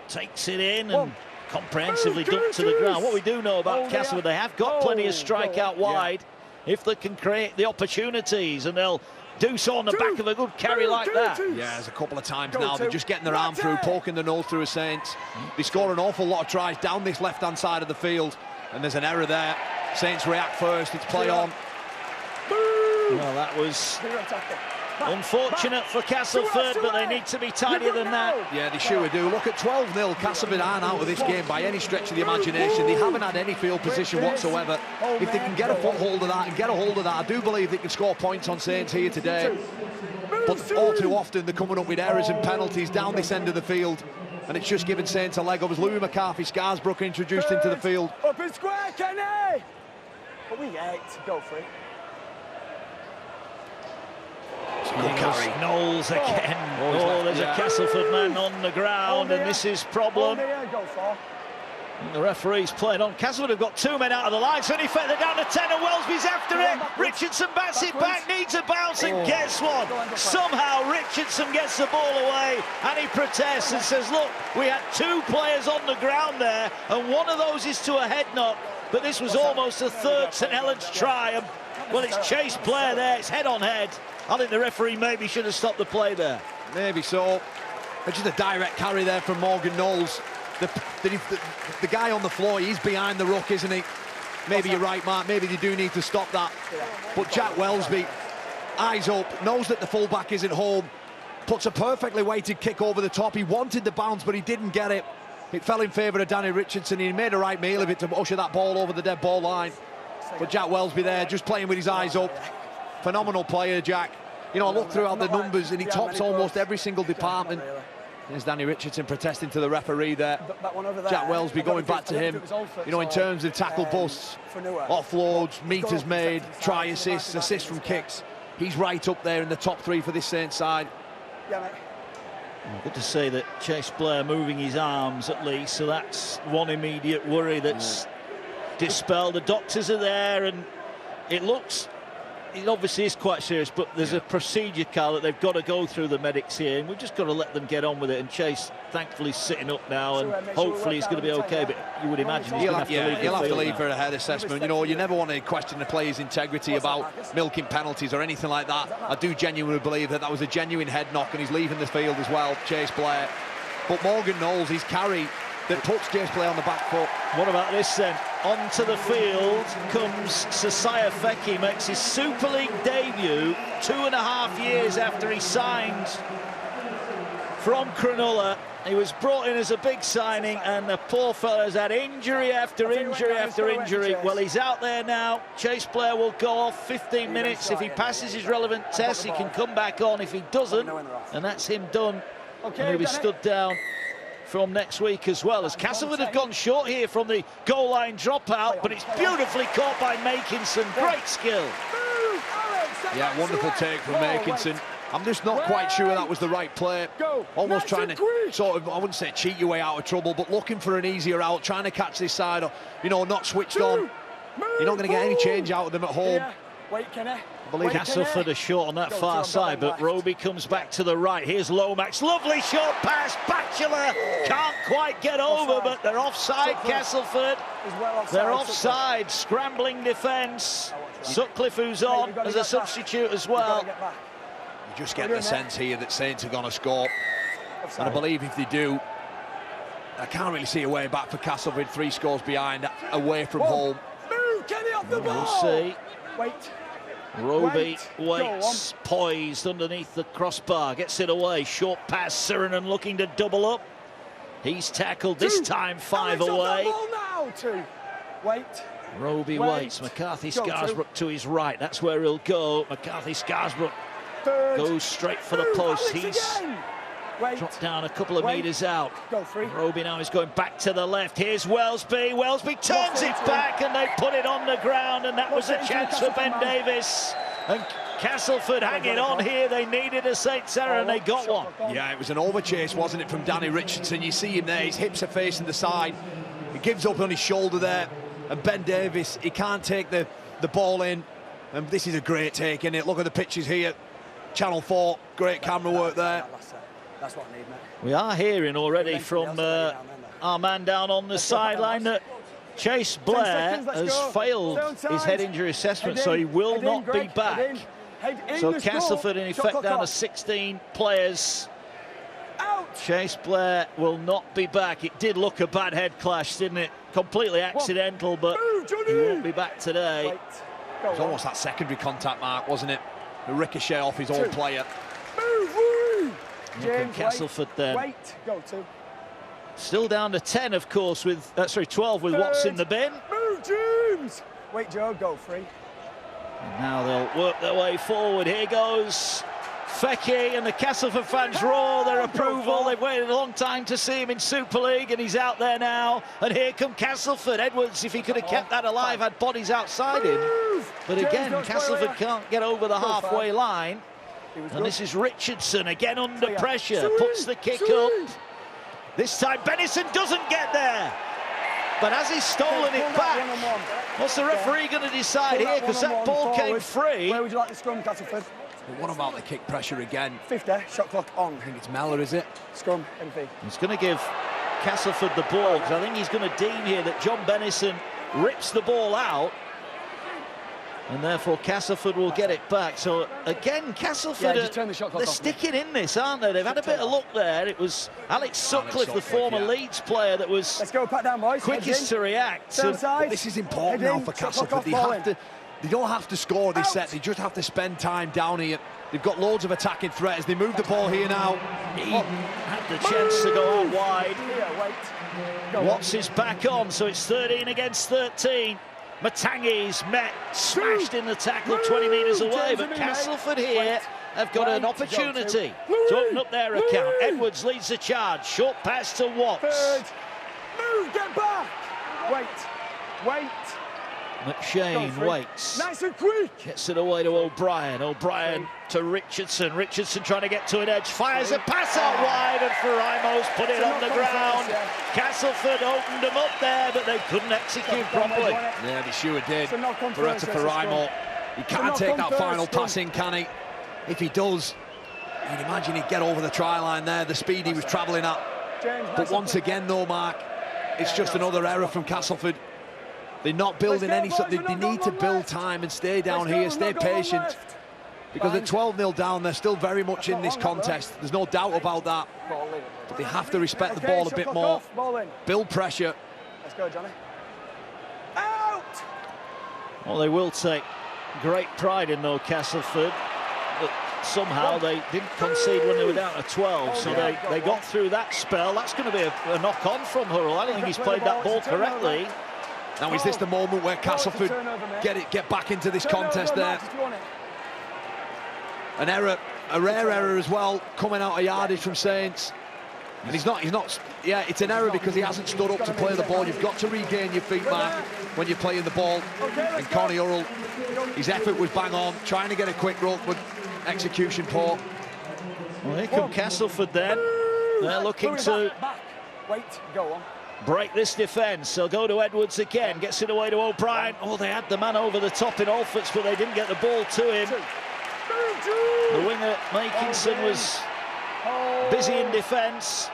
Takes it in and comprehensively dumped to the ground. What we do know about Castleford, they have got plenty of strike out wide if they can create the opportunities, and they'll do so on the back of a good carry like that. Yeah, there's a couple of times now they're just getting their arm through, poking the nose through a Saints. They score an awful lot of tries down this left-hand side of the field, and there's an error there. Saints react first, it's play on. Well, that was unfortunate for Castleford, but they need to be tidier than that. Yeah, they sure do. Look at 12-0. Castleford aren't out of this game by any stretch of the imagination. They haven't had any field position whatsoever. If they can get a foothold of that and get a hold of that, I do believe they can score points on Saints here today. But all too often they're coming up with errors and penalties down this end of the field, and it's just giving Saints a leg up. As Louis McCarthy, Scarsbrook introduced into the field. Up in square, Kenny! But we ate. Go for it. Good carry. Knowles again. Oh, there's a Castleford man on the ground, and this is problem. The referee's playing on. Castleford have got 2 men out of the line, so in effect they're down to 10, and Welsby's after it. Richardson bats it back, needs a bounce, and gets one. Somehow Richardson gets the ball away, and he protests and says, look, we had 2 players on the ground there, and one of those is to a head knock. but this was almost a third St Helens try. And, well, it's Chase Blair there. It's head on head. I think the referee maybe should have stopped the play there. Maybe so. But just a direct carry there from Morgan Knowles. The guy on the floor, he's behind the ruck, isn't he? Maybe you're right, Mark. Maybe they do need to stop that. But Jack Welsby, eyes up, knows that the fullback isn't home, puts a perfectly weighted kick over the top. He wanted the bounce, but he didn't get it. It fell in favour of Danny Richardson. He made a right meal of it to usher that ball over the dead ball line. But Jack Welsby there, just playing with his eyes up. Phenomenal player, Jack. You know, I look throughout the numbers and he tops almost every single department. There's Danny Richardson protesting to the referee there. Jack Welsby going back to him. You know, in terms of tackle busts, offloads, meters made, try assists, assists from kicks, he's right up there in the top 3 for this Saints side. Good to see that Chase Blair moving his arms at least, so that's one immediate worry that's dispelled. The doctors are there and it obviously is quite serious, but there's a procedure, Carl, that they've got to go through, the medics here, and we've just got to let them get on with it. And Chase, thankfully, sitting up now, and hopefully he's going to be okay, but you would imagine he'll have to leave for a head assessment. You know, you never want to question the player's integrity about milking penalties or anything like that. I do genuinely believe that was a genuine head knock, and he's leaving the field as well, Chase Blair. But Morgan Knowles, his carry that puts Chase Blair on the back foot. What about this then? Onto the field comes Sasaya Feki, makes his Super League debut 2.5 years after he signed from Cronulla. He was brought in as a big signing, and the poor fella's had injury after injury after injury. Well, he's out there now. Chase Blair will go off 15 minutes. If he passes his relevant tests, he can come back on. If he doesn't, and that's him done, and he'll be stood down from next week as well, as Castleford have gone short here from the goal line dropout, but it's beautifully caught by Makinson. Great skill. Yeah, wonderful take from Makinson. I'm just not quite sure that was the right play. Almost trying to sort of, I wouldn't say cheat your way out of trouble, but looking for an easier out, trying to catch this side, you know, not switched on. You're not going to get any change out of them at home. Castleford are short on that far side, but Roby comes back to the right. Here's Lomax, lovely short pass. Batchelor can't quite get over, but they're offside, Castleford. They're offside, scrambling defence. Sutcliffe, who's on as a substitute as well. You just get the sense here that Saints are going to score. And I believe if they do, I can't really see a way back for Castleford. 3 scores behind, away from home. We'll see. Roby waits, poised underneath the crossbar, gets it away. Short pass, Sirenen looking to double up. He's tackled, this time 5 away. Roby waits, McCarthy Scarsbrook to his right, that's where he'll go. McCarthy Scarsbrook goes straight for the post. He's dropped down a couple of metres out. Roby now is going back to the left. Here's Welsby. Welsby turns it back and they put it on the ground, and that was a chance for Ben Davis. And Castleford hanging on here. They needed a Saints error and they got one. Yeah, it was an overchase, wasn't it, from Danny Richardson? You see him there, his hips are facing the side. He gives up on his shoulder there. And Ben Davis, he can't take the ball in. And this is a great take, isn't it? Look at the pitches here. Channel 4, great camera work there. That's what I need, mate. We are hearing already from our man down on the sideline that Chase Blair has failed his head injury assessment, so he will not be back. So Castleford in effect down to 16 players. Chase Blair will not be back. It did look a bad head clash, didn't it? Completely accidental, but he won't be back today. It was almost that secondary contact, Mark, wasn't it? The ricochet off his own player. Look at Castleford then. Still down to 10, of course, with 12 with what's in the bin. Move, James! Wait, Joe, go free. And now they'll work their way forward. Here goes Feki, and the Castleford fans roar their approval. They've waited a long time to see him in Super League, and he's out there now. And here come Castleford. Edwards, if he could have kept that alive, had bodies outside him. But again, Castleford can't get over the halfway line. And this is Richardson, again under pressure, puts the kick up. This time Benison doesn't get there. But has he stolen it back? What's the referee going to decide here? Because that ball came free. Where would you like the scrum, Castleford? But what about the kick pressure again? 50, shot clock on. I think it's Mellor, is it? Scrum, MP. He's going to give Castleford the ball, because I think he's going to deem here that John Benison rips the ball out. And therefore Castleford will get it back. So again, Castleford, they're sticking in this, aren't they? They've had a bit of luck there. It was Alex Sutcliffe, the former Leeds player, that was quickest to react. But this is important now for Castleford. They don't have to score this set. They just have to spend time down here. They've got loads of attacking threat as they move the ball here now. He had the chance to go out wide. Watts is back on, so it's 13 against 13. Matangi's met, smashed in the tackle 20 metres away, but Castleford here have got an opportunity to open up their account. Edwards leads the charge, short pass to Watts. Move, get back! Wait. McShane waits. Nice and quick. Gets it away to O'Brien. O'Brien to Richardson. Richardson trying to get to an edge. Fires a pass out wide, and Ferraimo's put it on the ground. Castleford opened them up there, but they couldn't execute properly. Yeah, they sure did. Beretta Ferraimo. He can't take that final pass in, can he? If he does, you'd imagine he'd get over the try line there, the speed he was travelling at. But once again, though, Mark, it's just another error from Castleford. They're not building any, so they need to build time and stay down here, stay patient. Because at 12-0 down, they're still very much in this contest. There's no doubt about that. But they have to respect the ball a bit more, build pressure. Let's go, Johnny. Out! Well, they will take great pride in, though, Castleford, that somehow they didn't concede when they were down to 12, so they got through that spell. That's going to be a knock-on from Hurrell. I don't think he's played that ball correctly. Now, is this the moment where Castleford get back into this contest there? An error, a rare error as well, coming out of yardage from Saints. And he's not, yeah, it's an error because he hasn't stood up to play the ball. You've got to regain your feet, Mark, when you're playing the ball. And Connie Hurrell, his effort was bang on, trying to get a quick roll, but execution poor. Well, here come Castleford then. They're looking to break this defence. They'll go to Edwards again, gets it away to O'Brien. Oh, they had the man over the top in Alfords, but they didn't get the ball to him. The winger, Makinson, was busy in defence.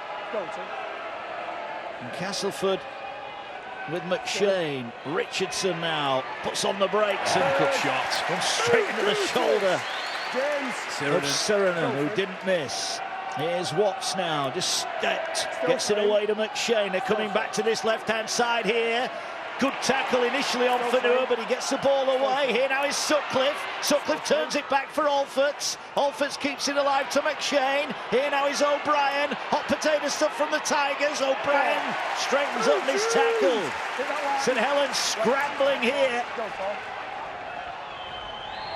And Castleford with McShane. Richardson now puts on the brakes and good shot. Comes straight into the shoulder of Sirenen, who didn't miss. Here's Watts now, just stepped, gets it away to McShane. They're coming back to this left-hand side here. Good tackle initially on Fanua, but he gets the ball away. Here now is Sutcliffe. Sutcliffe turns it back for Alfords. Alfords keeps it alive to McShane. Here now is O'Brien. Hot potato stuff from the Tigers. O'Brien straightens up this tackle. St Helens scrambling here.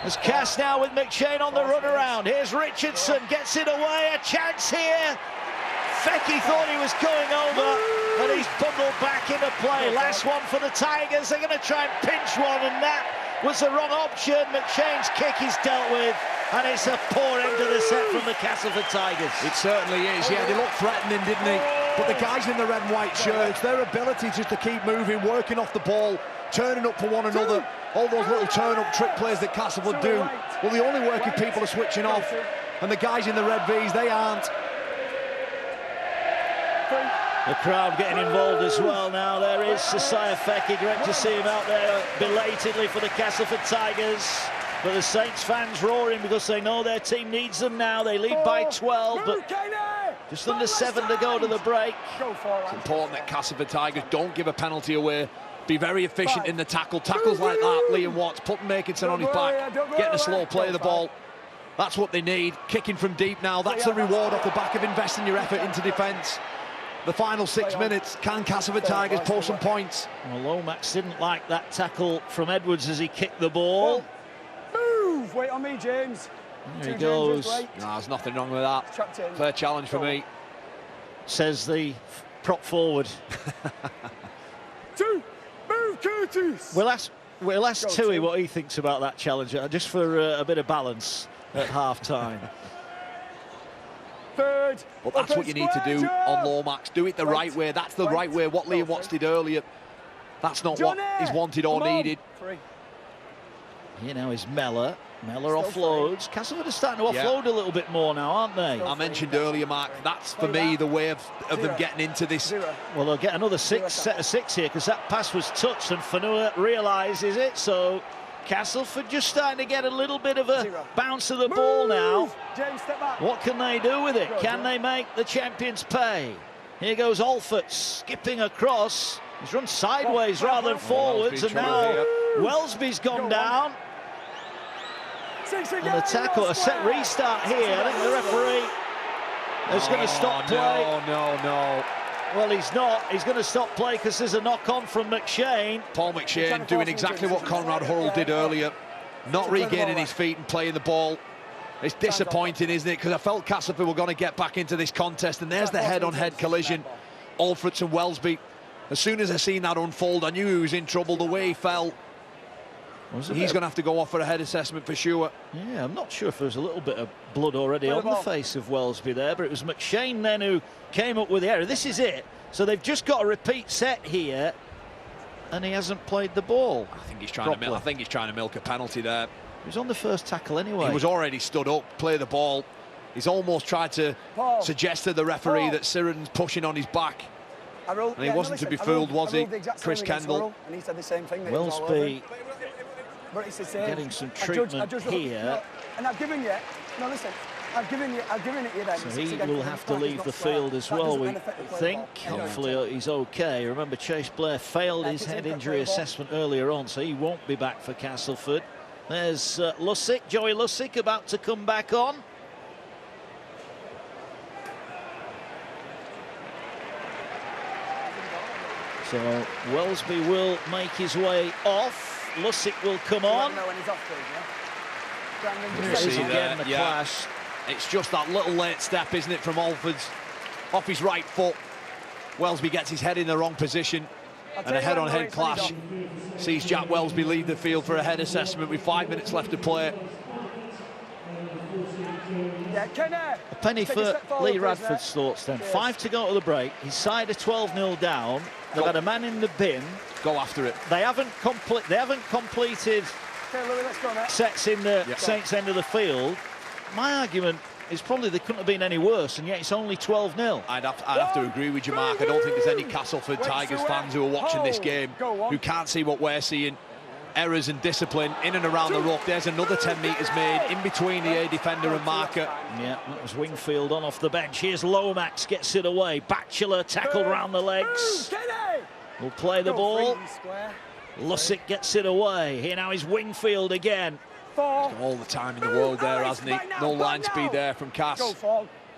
As Cass now with McShane on the run around. Here's Richardson, gets it away, a chance here. Fecky thought he was going over, and he's bundled back into play. Last one for the Tigers. They're going to try and pinch one, and that was the wrong option. McShane's kick is dealt with, and it's a poor end to the set from the Castleford Tigers. It certainly is, yeah, they looked threatening, didn't they? But the guys in the red and white shirts, their ability just to keep moving, working off the ball, turning up for one another, all those little turn-up trick plays that Castleford do, well, they only work if people are switching off, and the guys in the red Vs, they aren't. The crowd getting involved as well now. There is Josiah Fecky. Great to see him out there belatedly for the Castleford Tigers. But the Saints fans roaring because they know their team needs them now. They lead by 12, but just under 7 to go to the break. It's important that Castleford Tigers don't give a penalty away. Be very efficient in the tackle. Tackles like that, Liam Watts, putting Makinson on his back, getting a slow play of the ball. That's what they need. Kicking from deep now. That's the reward off the back of investing your effort into defence. The final 6 minutes, can Castleford Tigers pull some points? Well, Lomax didn't like that tackle from Edwards as he kicked the ball. Move! Wait on me, James. There he goes. No, there's nothing wrong with that. Fair challenge for me. Says the prop forward. Two! Move, Curtis! We'll ask Tui what he thinks about that challenge, just for a bit of balance at half-time. Third. But that's what you need to do on Lomax. Do it the right way. That's the right way. What Liam Watts did earlier, that's not what is wanted or needed. Here now is Mellor. Mellor offloads. Castleford are starting to offload a little bit more now, aren't they? I mentioned earlier, Mark, that's for me the way of them getting into this. Well, they'll get another set of 6 here because that pass was touched and Fanua realises it. So Castleford just starting to get a little bit of a bounce of the ball now. What can they do with it? Can they make the champions pay? Here goes Alford skipping across. He's run sideways rather than forwards, and now Wellesby's gone down. And the tackle, a set restart here. I think the referee is going to stop play. No. Well, he's not. He's going to stop play because there's a knock-on from McShane. Paul McShane doing exactly what Conrad Hurrell did earlier, not regaining his feet and playing the ball. It's disappointing, isn't it? Because I felt Castleford were going to get back into this contest, and there's the head-on-head collision. Alfred and Wellesby. As soon as I seen that unfold, I knew he was in trouble. The way he fell, he's going to have to go off for a head assessment for sure. Yeah, I'm not sure if there was a little bit of blood already on the face of Wellesby there, but it was McShane then who came up with the error. This is it. So they've just got a repeat set here, and he hasn't played the ball. I think he's trying to milk a penalty there. He was on the first tackle anyway. He was already stood up, play the ball. He's almost tried to suggest to the referee that Sheridan's pushing on his back. And he wasn't to be fooled, was he? Chris Kendall. And he said the same thing. Wellesby getting some treatment here. And I've given you. No, listen. I've given it you then. So he will have to leave the field as well, we think. Hopefully he's okay. Remember, Chase Blair failed his head injury assessment earlier on, so he won't be back for Castleford. There's Lussick, Joey Lussick, about to come back on. So Wellesby will make his way off. Lussick will come on. Again, the clash. It's just that little late step, isn't it, from Alford's off his right foot. Wellesby gets his head in the wrong position, and a head-on-head clash sees Jack Wellesby leave the field for a head assessment with 5 minutes left to play. A penny for Lee Radford's thoughts then. 5 to go to the break. His side are 12-0 down. They've had a man in the bin. Go after it. They haven't completed sets in the Saints' end of the field. My argument is probably they couldn't have been any worse, and yet it's only 12-0. I'd have to agree with you, Mark. I don't think there's any Castleford Tigers fans who are watching this game who can't see what we're seeing. Errors and discipline in and around the ruck. There's another 10 metres made in between the A defender and marker. Yeah, that was Wingfield on off the bench. Here's Lomax, gets it away. Batchelor tackled round the legs. Will play the ball. Lussick gets it away. Here now is Wingfield again. All the time in the world there, hasn't he? No line speed there from Cass.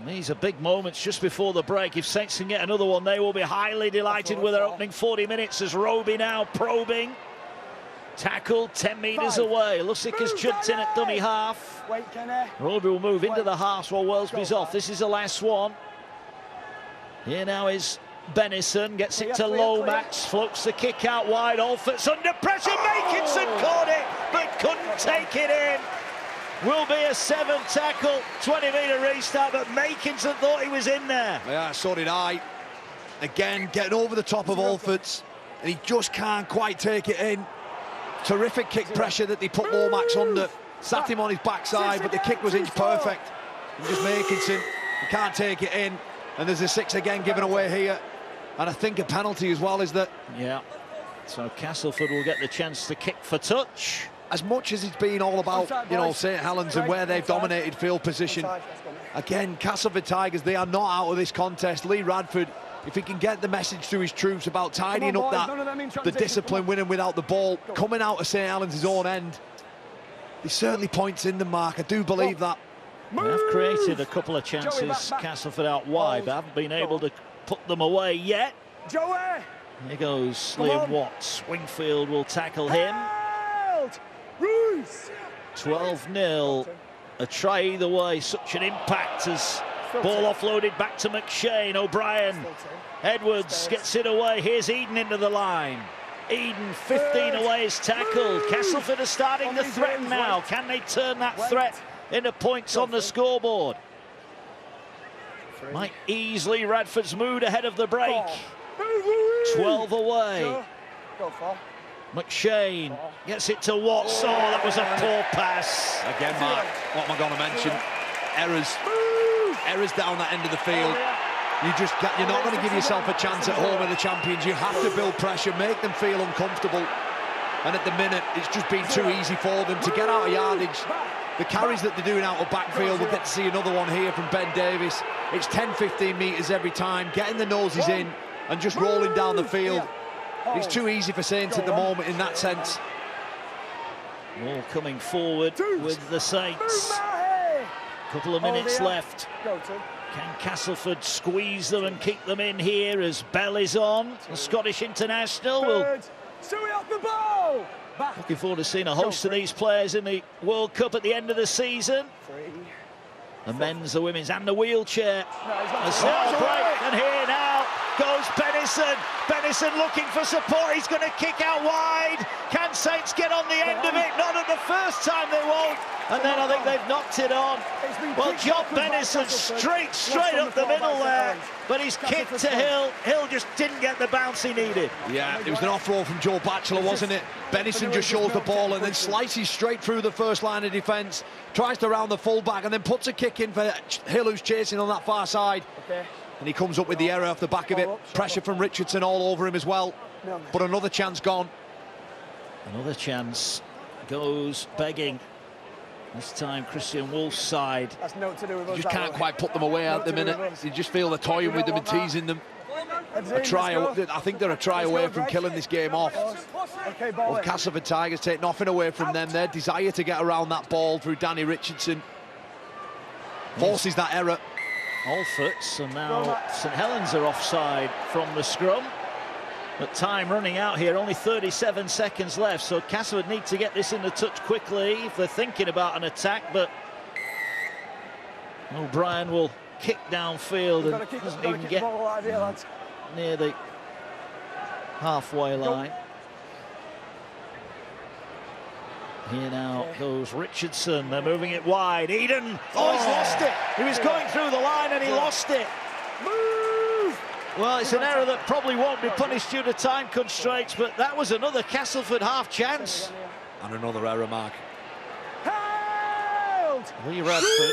These are big moments just before the break. If Saints can get another one, they will be highly delighted with their opening 40 minutes as Roby now probing. Tackled 10 metres away. Lussick has jumped in at dummy half. Roby will move into the half while Wellesby's off. This is the last one. Here now is Bennison, gets it to Lomax, floats the kick out wide. Alford's under pressure. Makinson caught it, but couldn't take it in. Will be a 7 tackle, 20-metre restart, but Makinson thought he was in there. Yeah, so did I. Again, getting over the top of Alford's, and he just can't quite take it in. Terrific kick pressure that they put Lomax under. Sat him on his backside, but the kick was inch perfect. And just Makinson, he can't take it in. And there's a 6 again given away here. And I think a penalty as well, is that? Yeah. So Castleford will get the chance to kick for touch. As much as it's been all about, you know, St Helens and where they've dominated field position, again, Castleford Tigers, they are not out of this contest. Lee Radford, if he can get the message to his troops about tidying up the discipline, winning without the ball, coming out of St Helens' own end, there's certainly points in the Mark. I do believe that. They have created a couple of chances, Castleford out wide, but haven't been able to put them away yet. Here goes Liam Watts. Wingfield will tackle him. 12-0. A try either way. Such an impact as ball offloaded back to McShane. O'Brien. Edwards gets it away. Here's Eden into the line. Eden, 15 away, is tackled. Castleford are starting to threaten now. Can they turn that threat into points on the scoreboard? Might easily Radford's mood ahead of the break. 12 away. McShane gets it to Watts. Oh, that was a poor pass. Again, Mark, what am I going to mention? Errors down that end of the field. You're not going to give yourself a chance at home with the champions. You have to build pressure, make them feel uncomfortable. And at the minute, it's just been too easy for them to get out of yardage. The carries that they're doing out of backfield, we'll get to see another one here from Ben Davis. It's 10-15 metres every time, getting the noses in and just rolling down the field. It's too easy for Saints at the moment in that sense. All coming forward with the Saints. Couple of minutes left. Can Castleford squeeze them and keep them in here as Bell is on? The Scottish international will... Looking forward to seeing a host of these players in the World Cup at the end of the season. The men's, the women's and the wheelchair. A small break, and here now goes Bennison. Bennison looking for support. He's going to kick out wide. Can Saints get on the end of it? Not at the first time, they won't. And then I think they've knocked it on. Well, Job Bennison straight up the middle there, but he's kicked to Hill. Hill just didn't get the bounce he needed. Yeah, it was an off-roll from Joe Batchelor, wasn't it? Bennison just shows the ball and then slices straight through the first line of defence, tries to round the full-back and then puts a kick in for Hill, who's chasing on that far side. And he comes up with the error off the back of it. Pressure from Richardson all over him as well. But another chance gone. Another chance goes begging. This time, Christian Wolf's side. You just can't quite put them away at the minute. You just feel they're toying with them and teasing them. I think they're a try away from killing this game off. Well, Castleford Tigers take nothing away from them. Their desire to get around that ball through Danny Richardson forces that error. Alfords, and now St Helens are offside from the scrum. But time running out here, only 37 seconds left, so Castleford need to get this in the touch quickly if they're thinking about an attack, but O'Brien will kick downfield and doesn't even get near the halfway line. Here now goes Richardson, they're moving it wide. Eden, he's lost it. He was going through the line and he lost it. Well, it's an error that probably won't be punished due to time constraints, but that was another Castleford half chance. And another error, Mark. Lee Radford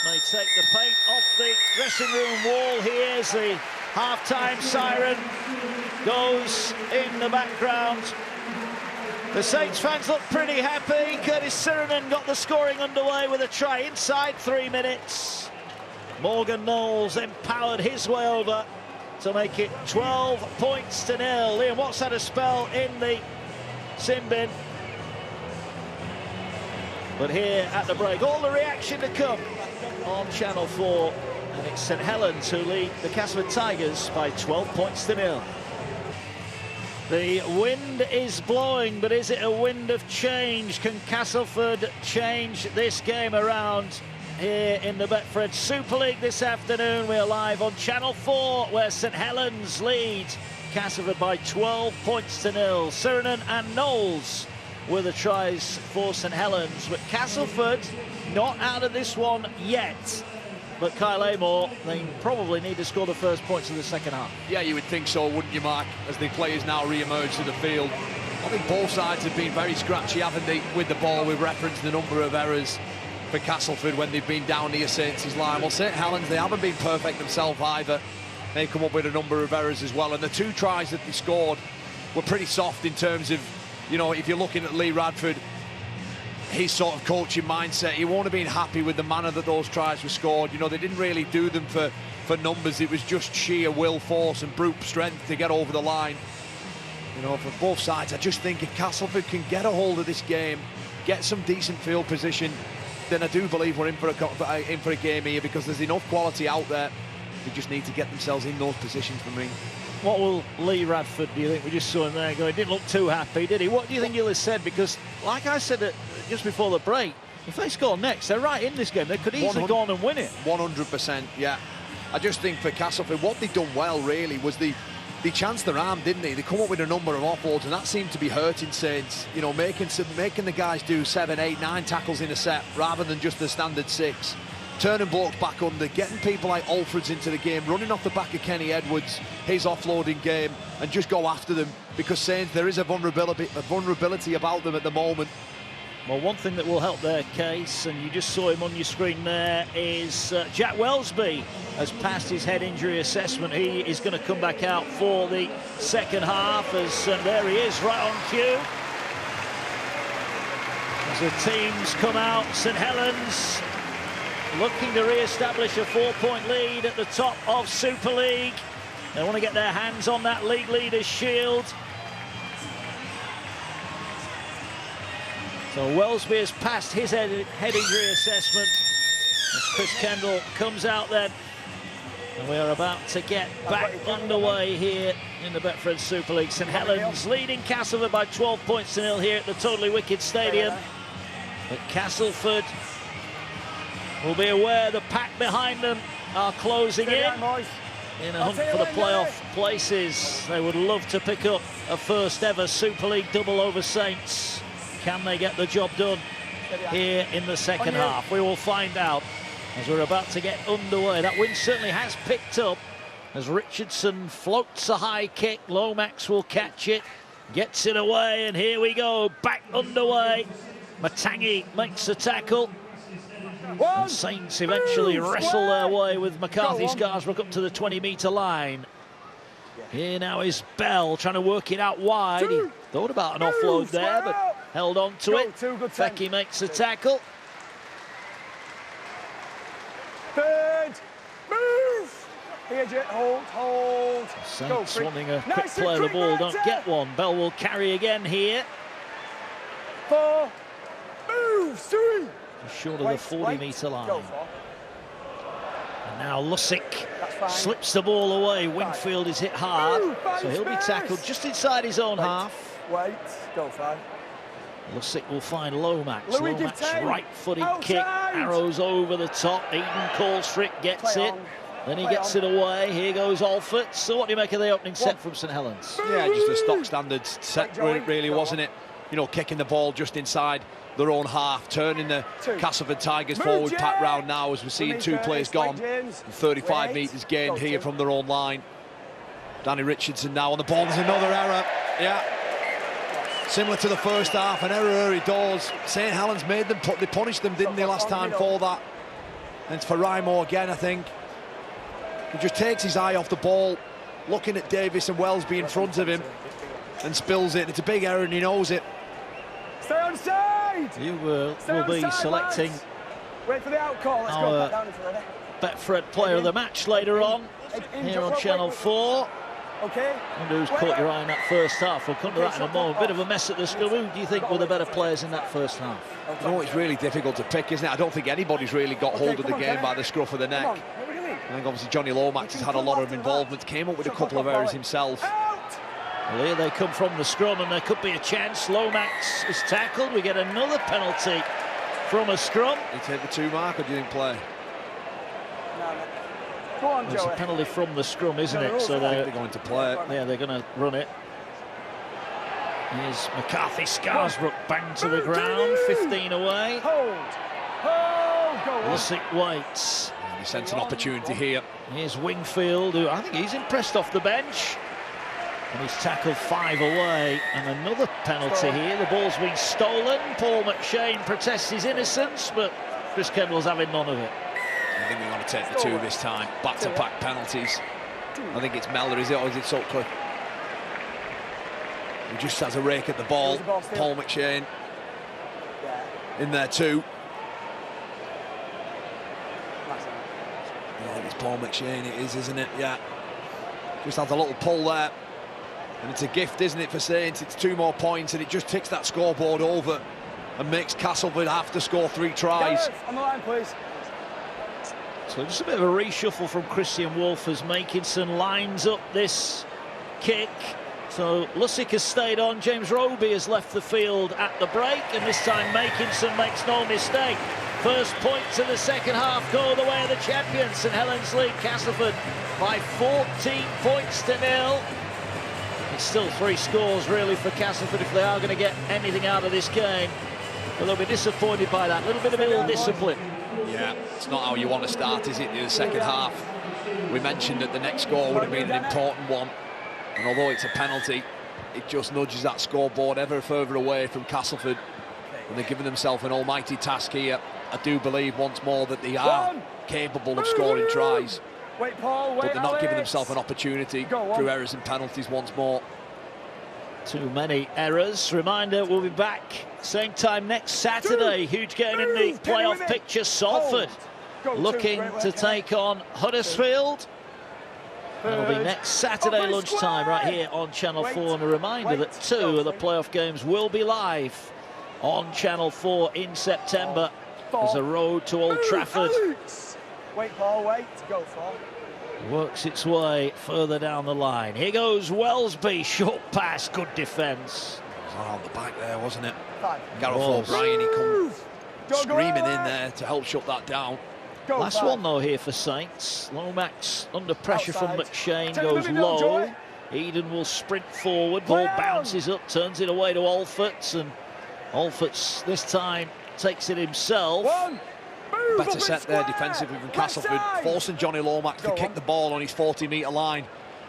may take the paint off the dressing room wall here as the half-time siren goes in the background. The Saints fans look pretty happy. Curtis Sirenen got the scoring underway with a try inside 3 minutes. Morgan Knowles empowered his way over to make it 12 points to 0. Liam Watts had a spell in the sin bin. But here at the break, all the reaction to come on Channel 4. And it's St Helens who lead the Castleford Tigers by 12 points to 0. The wind is blowing, but is it a wind of change? Can Castleford change this game around? Here in the Betfred Super League this afternoon, we are live on Channel 4, where St Helens lead Castleford by 12 points to 0. Sirenen and Knowles were the tries for St Helens, but Castleford not out of this one yet. But Kyle Amor, they probably need to score the first points of the second half. Yeah, you would think so, wouldn't you, Mark, as the players now re-emerge to the field. I think both sides have been very scratchy, haven't they, with the ball. We've referenced the number of errors for Castleford when they've been down near Saints' line. Well, St Helens, they haven't been perfect themselves either. They've come up with a number of errors as well, and the 2 tries that they scored were pretty soft in terms of, you know, if you're looking at Lee Radford, his sort of coaching mindset, he won't have been happy with the manner that those tries were scored. You know, they didn't really do them for numbers. It was just sheer will, force and brute strength to get over the line. You know, for both sides, I just think if Castleford can get a hold of this game, get some decent field position, then I do believe we're in for a game here, because there's enough quality out there. They just need to get themselves in those positions for me. What will Lee Radford, do you think? We just saw him there going, didn't look too happy, did he? What do you think he'll have said? Because, like I said just before the break, if they score next, they're right in this game. They could easily go on and win it. 100%, yeah. I just think for Castleford, what they've done well, really, was they chanced their arm, didn't they? They come up with a number of offloads, and that seemed to be hurting Saints. You know, making the guys do 7, 8, 9 tackles in a set rather than just the standard 6. Turning blokes back under, getting people like Alfords into the game, running off the back of Kenny Edwards, his offloading game, and just go after them. because Saints, there is a vulnerability about them at the moment. Well, one thing that will help their case, and you just saw him on your screen there, is Jack Welsby has passed his head injury assessment. He is going to come back out for the second half, as there he is, right on cue. As the teams come out, St Helens looking to re-establish a 4-point lead at the top of Super League. They want to get their hands on that league leaders' shield. So Welsby has passed his head injury assessment as Chris Kendall comes out then. And we are about to get back underway here in the Betfred Super League. St Helens leading Castleford by 12 points to 0 here at the Totally Wicked Stadium. But Castleford will be aware the pack behind them are closing in a hunt for the playoff places. They would love to pick up a first ever Super League double over Saints. Can they get the job done here in the second half? We will find out as we're about to get underway. That wind certainly has picked up as Richardson floats a high kick. Lomax will catch it, gets it away, and here we go, back underway. Matangi makes the tackle. And Saints eventually wrestle their way with McCarthy Scarsbrook up to the 20-metre line. Here now is Bell trying to work it out wide. He thought about an offload there, but held on to it. Becky makes the tackle. Third, move! Here, hold. Saints wanting a quick play of the ball, don't get one. Bell will carry again here. 4, move, 3. Just short of the 40-metre line. And now Lussick slips the ball away. Wingfield is hit hard, so he'll be tackled just inside his own half. Go 5. Lussick will find Lomax. Lomax right-footed kick, arrows over the top. Eden calls for it, gets it. Then he gets it away. Here goes Alford. So what do you make of the opening set from St Helens? Yeah, just a stock standard set, really, wasn't it? You know, kicking the ball just inside their own half, turning the Castleford Tigers forward pack round now as we're seeing 2 players gone. 35 metres gained here from their own line. Danny Richardson now on the ball. There's another error. Yeah. Similar to the first half, an error early doors. St Helens made them, they punished them, didn't they, last time for that? And it's for Rymo again, I think. He just takes his eye off the ball, looking at Davis and Welsby in front of him, and spills it. It's a big error and he knows it. Stay on side! You will be selecting wait for the out call. Let's go back down if you're ready. Betfred player of the match later on here on Channel 4. Okay. I wonder who's caught your eye in that first half. We'll come to that in a moment. Bit of a mess at the scrum. Who do you think were the better players in that first half? You know, it's really difficult to pick, isn't it? I don't think anybody's really got hold of the game by the scruff of the neck. I think obviously Johnny Lomax has had a lot of involvement, came up with a couple of errors himself. Well, here they come from the scrum, and there could be a chance. Lomax is tackled. We get another penalty from a scrum. You take the 2 mark, or do you think play? Go on, It's a penalty from the scrum, isn't it? So they're going to play it. Yeah, they're going to run it. Here's McCarthy Scarsbrook banged to the ground, 15 away. Hold, go on. Lussick waits. And he sent an opportunity here. Here's Wingfield, who I think he's impressed off the bench. And he's tackled 5 away. And another penalty here. The ball's been stolen. Paul McShane protests his innocence, but Chris Kendall's having none of it. I think we're going to take the 2 this time. Back-to-back penalties. I think it's Mellor, is it, or is it Sutcliffe? He just has a rake at the ball. Paul McShane in there too. I think it's Paul McShane, it is, isn't it? Yeah. Just has a little pull there. And it's a gift, isn't it, for Saints? It's 2 more points, and it just ticks that scoreboard over and makes Castleford have to score 3 tries. On the line, please. So just a bit of a reshuffle from Christian Wolf as Makinson lines up this kick. So Lussick has stayed on. James Roby has left the field at the break, and this time Makinson makes no mistake. First points of the second half go the way of the champions. St Helens lead Castleford by 14 points to 0. It's still 3 scores really for Castleford if they are going to get anything out of this game. But they'll be disappointed by that. A little bit of ill discipline. Yeah, it's not how you want to start, is it, in the second half? We mentioned that the next goal would have been an important one. And although it's a penalty, it just nudges that scoreboard ever further away from Castleford. And they're giving themselves an almighty task here. I do believe once more that they are capable of scoring tries. Wait, Paul, but they're not giving themselves an opportunity through errors and penalties once more. Too many errors. Reminder, we'll be back same time next Saturday. Huge game in the playoff picture. Salford looking to take on Huddersfield. That'll be next Saturday lunchtime right here on Channel 4. And a reminder that 2 of the playoff games will be live on Channel 4 in September. There's a road to Old Trafford. Wait, Paul, wait. Go, Paul. Works its way further down the line. Here goes Wellesby. Short pass, good defence. It was on the back there, wasn't it? Gareth O'Brien, he come screaming in there to help shut that down. Last one though here for Saints. Lomax under pressure from McShane, goes low. Eden will sprint forward, ball bounces up, turns it away to Alforts, and Alforts this time takes it himself. Better set there defensively from Castleford, forcing Johnny Lomax to kick the ball on his 40-metre line.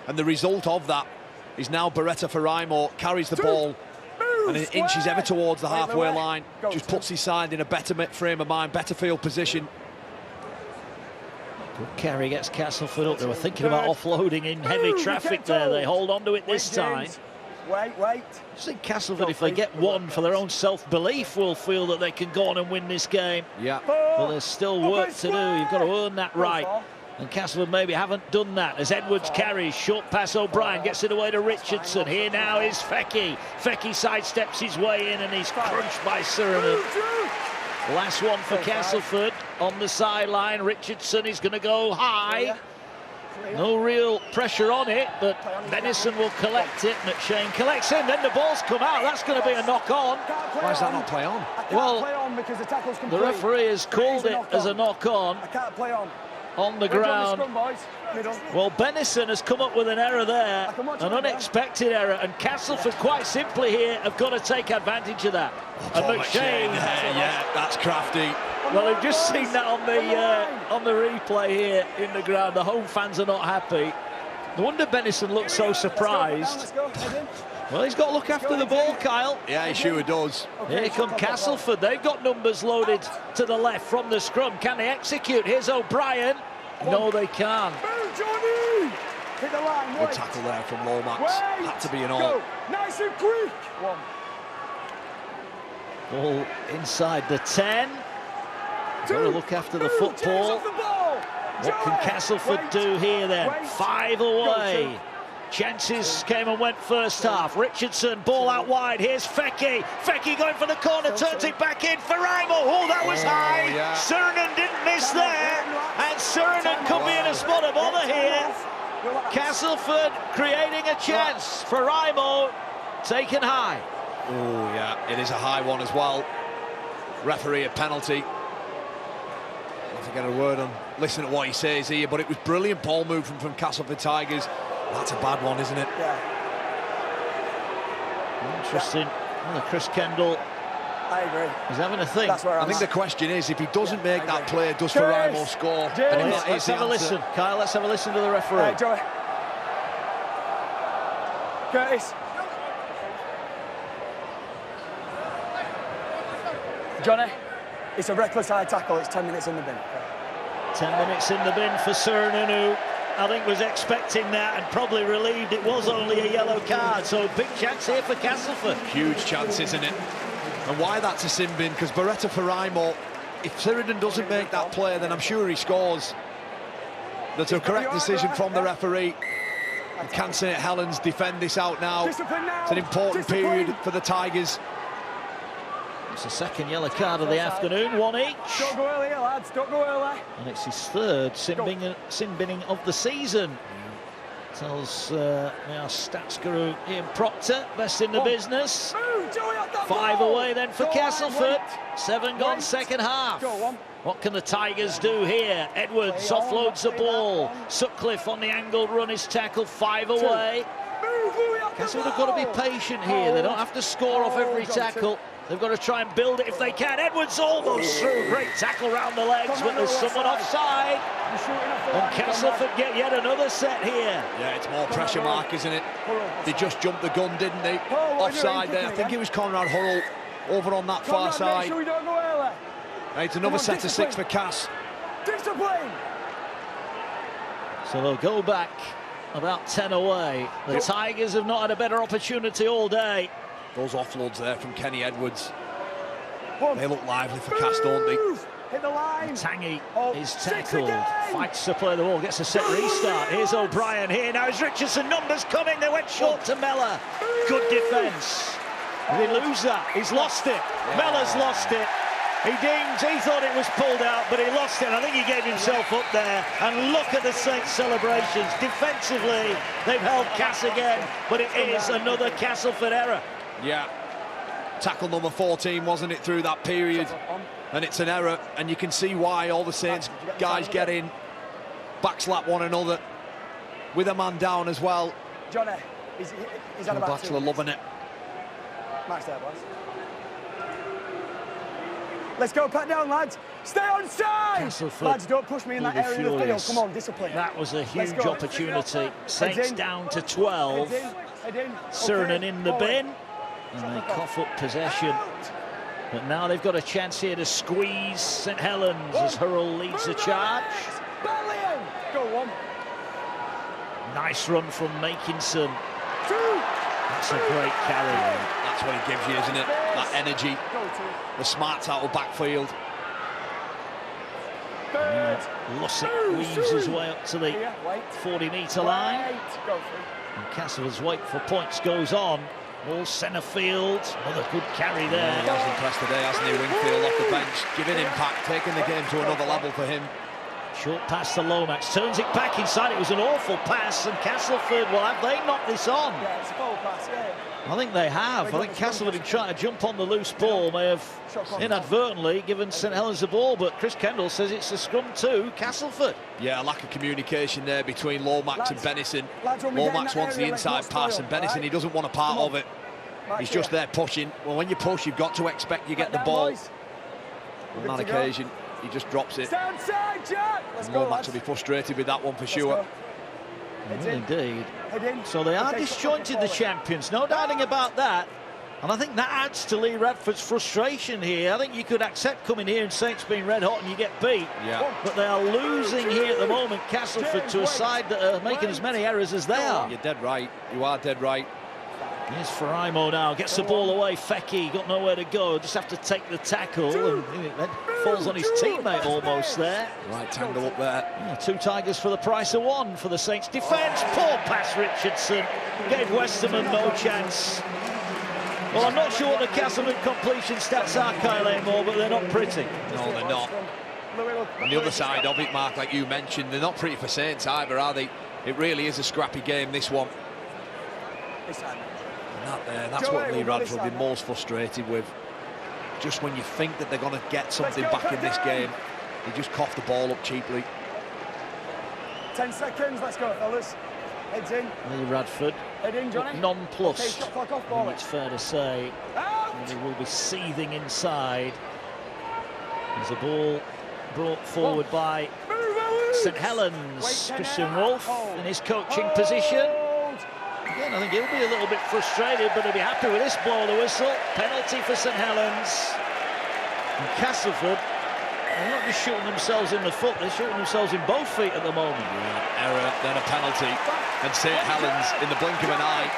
And the result of that is now Beretta Faraimo carries the ball and it inches ever towards the halfway line, just puts his side in a better frame of mind, better field position. Good carry gets Castleford up. They were thinking about offloading in heavy traffic there. They hold on to it this time. Wait. I think Castleford, if they get one for their own self-belief, will feel that they can go on and win this game. Yeah. But there's still work to do. You've got to earn that right. And Castleford maybe haven't done that. As Edwards carries, short pass O'Brien, gets it away to Richardson. Here now is Fecky. Fecky sidesteps his way in and he's crunched by Suriname. Last one for Castleford on the sideline. Richardson is going to go high. No real pressure on it, but Benison will collect it. McShane collects him, then the ball's come out. That's going to be a knock-on. Why does that not play on? Well, the referee has called it as a knock-on. On the ground. Well, Benison has come up with an error there, an unexpected error, and Castleford quite simply here have got to take advantage of that. And McShane, yeah, that's crafty. Well, we've just seen that on the replay here in the ground. The home fans are not happy. No wonder Benison looks so surprised. Well, he's got to look after the ball, Kyle. Yeah, he sure does. Here come Castleford. They've got numbers loaded to the left from the scrum. Can they execute? Here's O'Brien. No, they can't. Good tackle there from Lomax. Had to be an all. Nice and quick. Ball inside the 10. Got to look after the football. What can Castleford do here then? 5 away. Chances came and went first half. Richardson, ball out wide. Here's Fecky. Fecky going for the corner, turns it back in. Faraimo, oh, that was high. Yeah. Suriname didn't miss there. And Suriname could be in a spot of honour here. Castleford creating a chance. Faraimo taken high. Oh, yeah, it is a high one as well. Referee a penalty. Not to get a word on, listen to what he says here, but it was brilliant ball movement from Castleford Tigers. That's a bad one, isn't it? Yeah. Interesting. Well, Chris Kendall, I agree. he's having a think. I think the question is, if he doesn't make that play, does Faraimo score? And if that Let's is the have a answer. listen, Kyle. Let's have a listen to the referee. Joey. Curtis. Johnny, it's a reckless high tackle. It's 10 minutes in the bin. 10 minutes in the bin for Suriname, who I think was expecting that and probably relieved it was only a yellow card. So big chance here for Castleford. Huge chance, isn't it? And why that's a sin bin? Because Beretta Faraimo, if Sheridan doesn't make that play, then I'm sure he scores. That's a correct decision from the referee. And can St Helens defend this out now? It's an important period for the Tigers. It's the second yellow card of the afternoon, 1 each. Don't go early, lads. Don't go early. And it's his third sin binning of the season. Tells our stats guru Ian Proctor, best in the business. 5 away then for Castleford. 7 gone second half. What can the Tigers do here? Edwards offloads the ball. Sutcliffe on the angled run is tackled. 5 away. Castleford have got to be patient here. They don't have to score off every tackle. They've got to try and build it if they can. Edwards almost through. Great tackle round the legs, but there's someone offside. And Castleford get yet another set here. Yeah, it's more pressure mark, isn't it? They just jumped the gun, didn't they? Offside there. I think it was Conrad Hurrell over on that far side. It's another set of 6 for Cass. Discipline. So they'll go back about 10 away. The Tigers have not had a better opportunity all day. Those offloads there from Kenny Edwards. They look lively for Cass, don't they? Hit the line. Tangy is tackled, fights to play the ball, gets a set restart. Here's O'Brien here, now is Richardson, numbers coming, they went short to Mellor. Good defence. Did he lose that? He's lost it. Mellor's lost it. He thought it was pulled out, but he lost it. I think he gave himself up there. And look at the Saints celebrations. Defensively, they've held Cass again, but it is another Castleford error. Yeah. Tackle number 14, wasn't it, through that period? And it's an error, and you can see why all the Saints guys get in, backslap one another, with a man down as well. Johnny, he's had about Bachelor loving it. Max there, boys. Let's go, pat down, lads. Stay on side. Lads, don't push me in that area of the field. Come on, discipline. That was a huge opportunity. Saints down to 12. Surnan in the bin. And they cough up possession. But now they've got a chance here to squeeze St Helens as Hurrell leads the charge. Go on. Nice run from Makinson. That's a great carry. That's what it gives you, isn't it? That energy. The smarts out of backfield. Lussick weaves his way up to the 40-metre line. And Castle's wait for points goes on. All centre field. Another good carry there. He has impressed today, hasn't he? Wingfield off the bench, giving impact, taking the game to another level for him. Short pass to Lomax, turns it back inside. It was an awful pass, and Castleford, well, have they knocked this on? Yeah, it's a foul pass, yeah. I think they have. I think Castleford, in trying to jump on the loose ball, may have inadvertently given St Helens the ball, but Chris Kendall says it's a scrum to Castleford. Yeah, a lack of communication there between Lomax and Bennison. Lomax wants the inside pass, and Bennison, he doesn't want a part of it. He's just there pushing. Well, when you push, you've got to expect you get the ball. On that occasion, he just drops it. And Lomax will be frustrated with that one for sure. Well, indeed. So they are disjointed, the champions, no doubting about that. And I think that adds to Lee Radford's frustration here. I think you could accept coming here and Saints being red hot and you get beat. Yeah. But they are losing here at the moment, Castleford, to a side that are making as many errors as they are. You're dead right. You are dead right. Here's Faraimo now, gets the ball away. Fecky got nowhere to go, just have to take the tackle, and then falls on his teammate almost there. Right tangle up there. Yeah, 2 Tigers for the price of 1 for the Saints defence. Poor pass, Richardson. Gave Westerman no chance. Well, I'm not sure what the Castleford completion stats are, Kyle Amor, but they're not pretty. No, they're not. On the other side of it, Mark, like you mentioned, they're not pretty for Saints either, are they? It really is a scrappy game, this one. That's what Lee Radford will be most frustrated with. Just when you think that they're going to get something back in this game, they just cough the ball up cheaply. 10 seconds, let's go, fellas. Heads in. Lee Radford, Head in, Johnny. nonplussed, Okay, clock off, ball. it's fair to say. And he will be seething inside. There's a ball brought forward by St Helens. Christian Wolf in his coaching position. Again, I think he'll be a little bit frustrated, but he'll be happy with this blow of the whistle. Penalty for St Helens. And Castleford, they're not just shooting themselves in the foot, they're shooting themselves in both feet at the moment. Yeah, error, then a penalty. And St Helens, in the blink of an eye,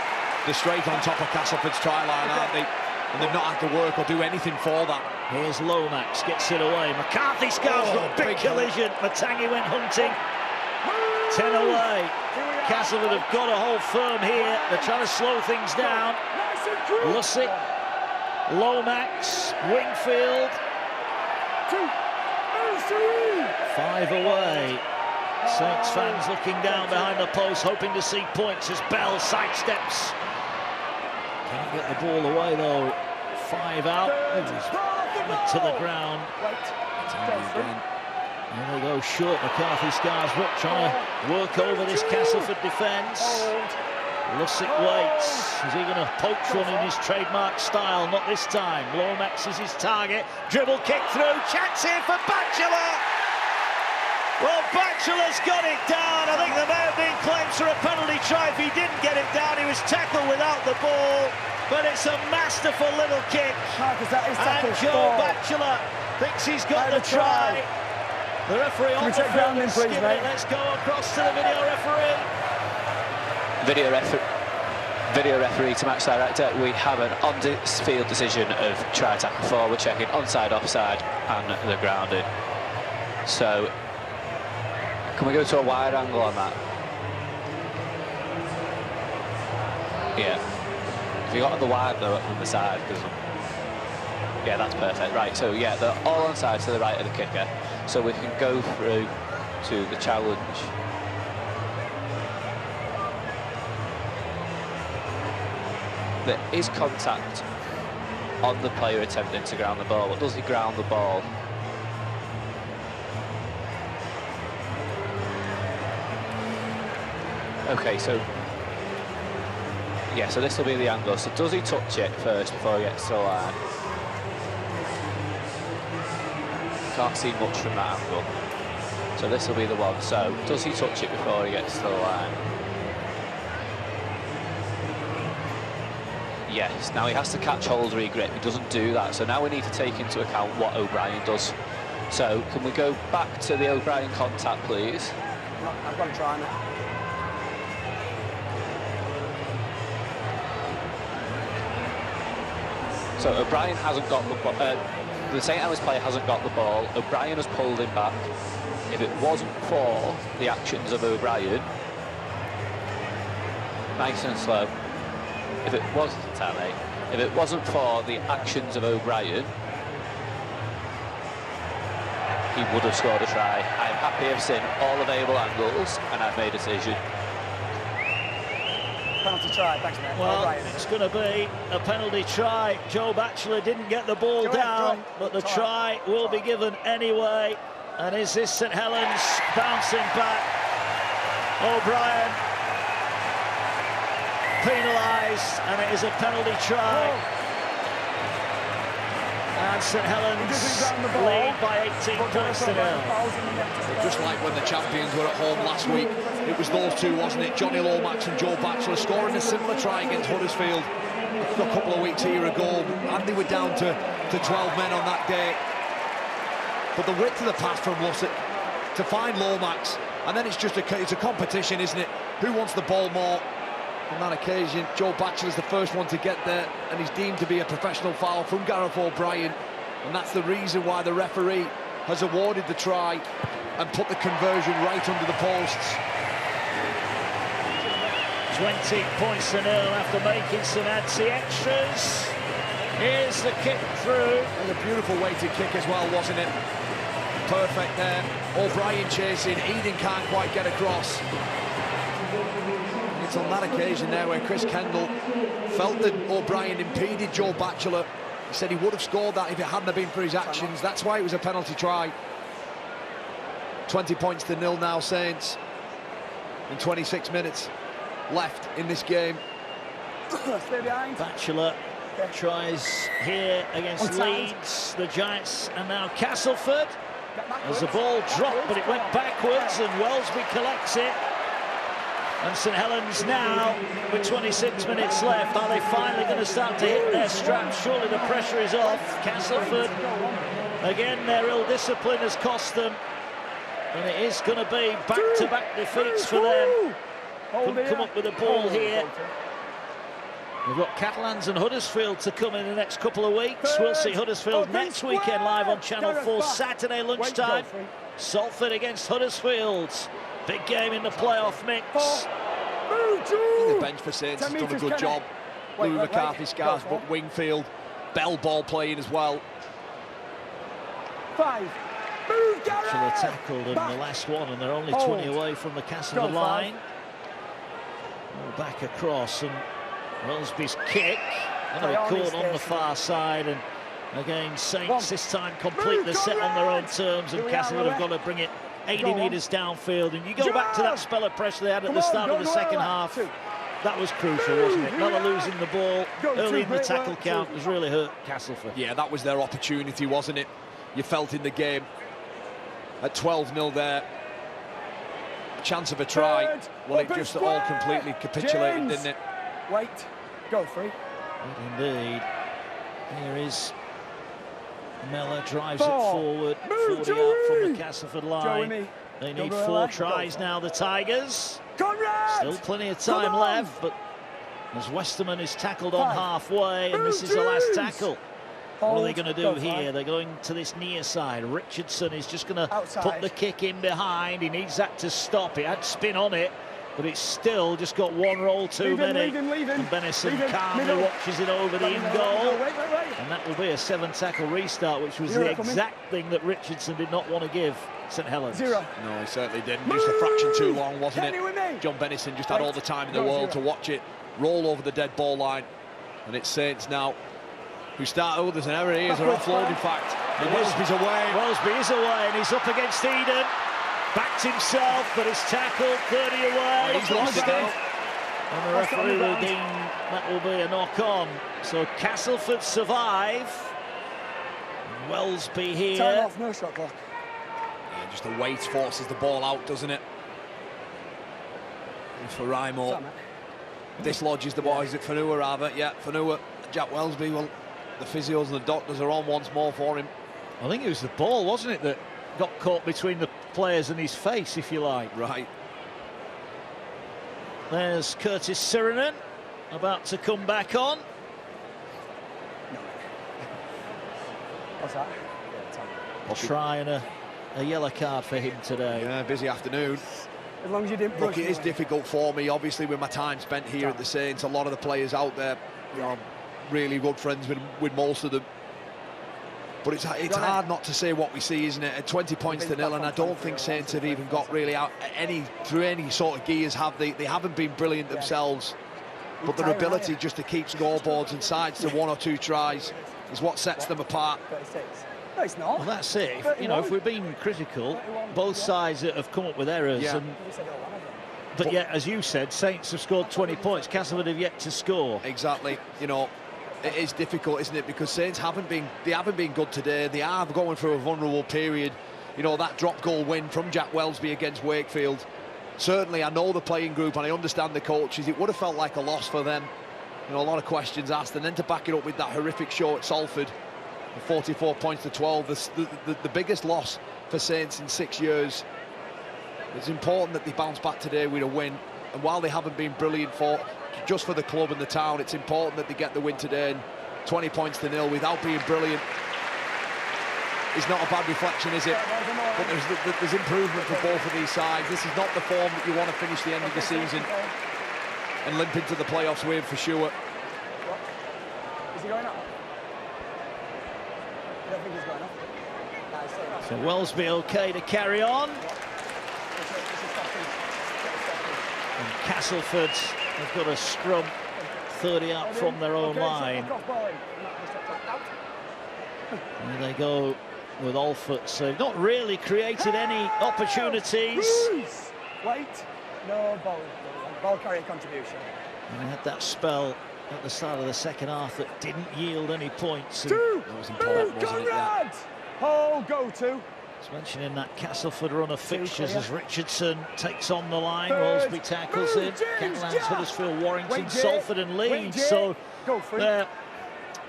they're straight on top of Castleford's try line, aren't they? And they've not had to work or do anything for that. Here's Lomax, gets it away. McCarthy scars a big collision. Matangi went hunting. 10 away. Castleford have got to hold firm here. They're trying to slow things down. Lussick, Lomax, Wingfield. 5 away. Saints fans looking down behind the post, hoping to see points as Bell sidesteps. Can't get the ball away though. 5 out. To the ground. There they go, short. McCarthy Scarsbrook trying to work over this Castleford defence. Lussick waits. Is he going to poach one in his trademark style? Not this time. Lomax is his target. Dribble kick through. Chance here for Batchelor. Well, Batchelor's got it down. I think there may have been claims for a penalty try if he didn't get it down. He was tackled without the ball. But it's a masterful little kick. And Joe Batchelor thinks he's got the try. The referee on the field is skipping it. Let's go across to the video referee. Video referee to match director. We have an on-field decision of try tackle 4. We're checking onside, offside, and the grounding. So, can we go to a wide angle on that? Yeah. If you got on the wide though on the side, because yeah, that's perfect. Right. So yeah, they're all on side to the right of the kicker. So we can go through to the challenge. There is contact on the player attempting to ground the ball, but does he ground the ball? Okay, so yeah, so this will be the angle. So does he touch it first before he gets to the line? Can't see much from that angle. So this will be the one. So does he touch it before he gets to the line? Yes, now he has to catch, hold, re-grip. He doesn't do that. So now we need to take into account what O'Brien does. So can we go back to the O'Brien contact, please? I've got to try now. So O'Brien hasn't got the St Helens player hasn't got the ball. O'Brien has pulled him back. If it wasn't for the actions of O'Brien, nice and slow. If it wasn't for the actions of O'Brien, he would have scored a try. I'm happy I've seen all available angles and I've made a decision. Penalty try, thanks mate. Well, it's going to be a penalty try. Joe Batchelor didn't get the ball down, but the try will be given anyway. And is this St Helens bouncing back? O'Brien penalised, and it is a penalty try. And St Helens lead by 18 points to 0. Just like when the champions were at home last week, it was those two, wasn't it? Johnny Lomax and Joe Batchelor scoring a similar try against Huddersfield a couple of weeks here ago, and they were down to 12 men on that day. But the width of the pass from Lussick to find Lomax, and then it's a competition, isn't it? Who wants the ball more? On that occasion, Joe Batchelor's the first one to get there, and he's deemed to be a professional foul from Gareth O'Brien, and that's the reason why the referee has awarded the try and put the conversion right under the posts. 20 points to 0 after making some anti extras. Here's the kick through. And a beautiful weighted kick as well, wasn't it? Perfect there. O'Brien chasing, Eden can't quite get across. It's on that occasion there where Chris Kendall felt that O'Brien impeded Joe Batchelor. He said he would have scored that if it hadn't been for his actions. That's why it was a penalty try. 20 points to 0 now, Saints. And 26 minutes left in this game. Stay behind. Batchelor tries here against Leeds. The Giants and now Castleford. As the ball dropped, but it went backwards, and Wellesby collects it. And St Helens now, with 26 minutes left, are they finally going to start to hit their straps? Surely the pressure is off. Castleford, again, their ill discipline has cost them. And it is going to be back-to-back defeats for them. Couldn't come up with a ball here. We've got Catalans and Huddersfield to come in the next couple of weeks. We'll see Huddersfield next weekend live on Channel 4, Saturday lunchtime. Salford against Huddersfield. Big game in the playoff mix. The bench for Saints has done a good job. Louis McCarthy scars, but Wingfield, Bell ball playing as well. 5. Batchelor tackled in the last one, and they're only 20 away from the Castleford line. Back across, and Wellesby's kick. Going to be caught on the far side, and again, Saints this time complete the set on their own terms, and Castleford have got to bring it 80 metres downfield. And you go back to that spell of pressure they had at the start of the second half. that was crucial, wasn't it? Mella losing the ball early in the tackle count has really hurt Castleford. Yeah, that was their opportunity, wasn't it? You felt in the game at 12-0 there. A chance of a try. Well, it just all completely capitulated, didn't it? Wait, go free. Indeed. Here is Mella, drives it forward, 40 out from the Castleford line. They need 4 tries now, the Tigers. Still plenty of time left, but as Westerman is tackled on halfway, and this is the last tackle. What are they going to do here? They're going to this near side. Richardson is just going to put the kick in behind. He needs that to stop. It had spin on it, but it's still just got one roll too many. And Benison calmly watches it over the in goal. And that will be a 7-tackle restart, which was the exact thing that Richardson did not want to give St Helens. No, he certainly didn't. Just a fraction too long, wasn't it? John Benison just had all the time in the world to watch it roll over the dead ball line. And it's Saints now who start. Oh, there's an error here. There's an offload, in fact. And Wellesby's away. Wellesby is away, and he's up against Eden. Backed himself, but it's tackled. 30 away. He's lost it now. And the referee will deem that will be a knock-on. So Castleford survive. Wellesby here. Time off, no shot clock. Yeah, just the weight forces the ball out, doesn't it? And for Raimo, dislodges the ball. Is it Fanua, rather? Yeah, Fanua. Jack Wellesby, well, the physios and the doctors are on once more for him. I think it was the ball, wasn't it, that got caught between the players and his face, if you like. Right. There's Curtis Sirenen about to come back on. What's that? Try and a yellow card for him today. Yeah, busy afternoon. As long as you didn't. Look, it is difficult for me, obviously, with my time spent here at the Saints. A lot of the players out there, you know, really good friends with most of them. But it's hard not to say what we see, isn't it? At 20 points to 0, and I don't think Saints have even got really out through any sort of gears, have they? They haven't been brilliant themselves. But their ability just to keep scoreboards and sides to 1 or 2 tries is what sets them apart. 36. No, it's not. Well, that's it. You know, if we're being critical, both sides have come up with errors. Yeah. But yet, as you said, Saints have scored 20 points. Castleford have yet to score. Exactly. You know, it is difficult, isn't it? Because Saints haven't been good today. They are going through a vulnerable period. You know, that drop goal win from Jack Wellesby against Wakefield. Certainly, I know the playing group and I understand the coaches. It would have felt like a loss for them. You know, a lot of questions asked, and then to back it up with that horrific show at Salford, 44 points to 12, the biggest loss for Saints in 6 years. It's important that they bounce back today with a win, and while they haven't been brilliant just for the club and the town, it's important that they get the win today. And 20 points to 0 without being brilliant is not a bad reflection, is it? But there's improvement for both of these sides. This is not the form that you want to finish the end of the season and limp into the playoffs with, for sure. Is he going up? I don't think he's going up. So Wellesby okay to carry on. And Castleford have got a scrum 30 out from their own line. There they go with Alford. So they've not really created any opportunities. Wait, no ball carrier contribution. And they had that spell at the start of the second half that didn't yield any points. And that was important, wasn't it? Yeah. Oh, go to. Just mentioning that Castleford run of fixtures as Richardson takes on the line. Wellesby tackles in. Catalans, Huddersfield, Warrington, Salford and Leeds. So their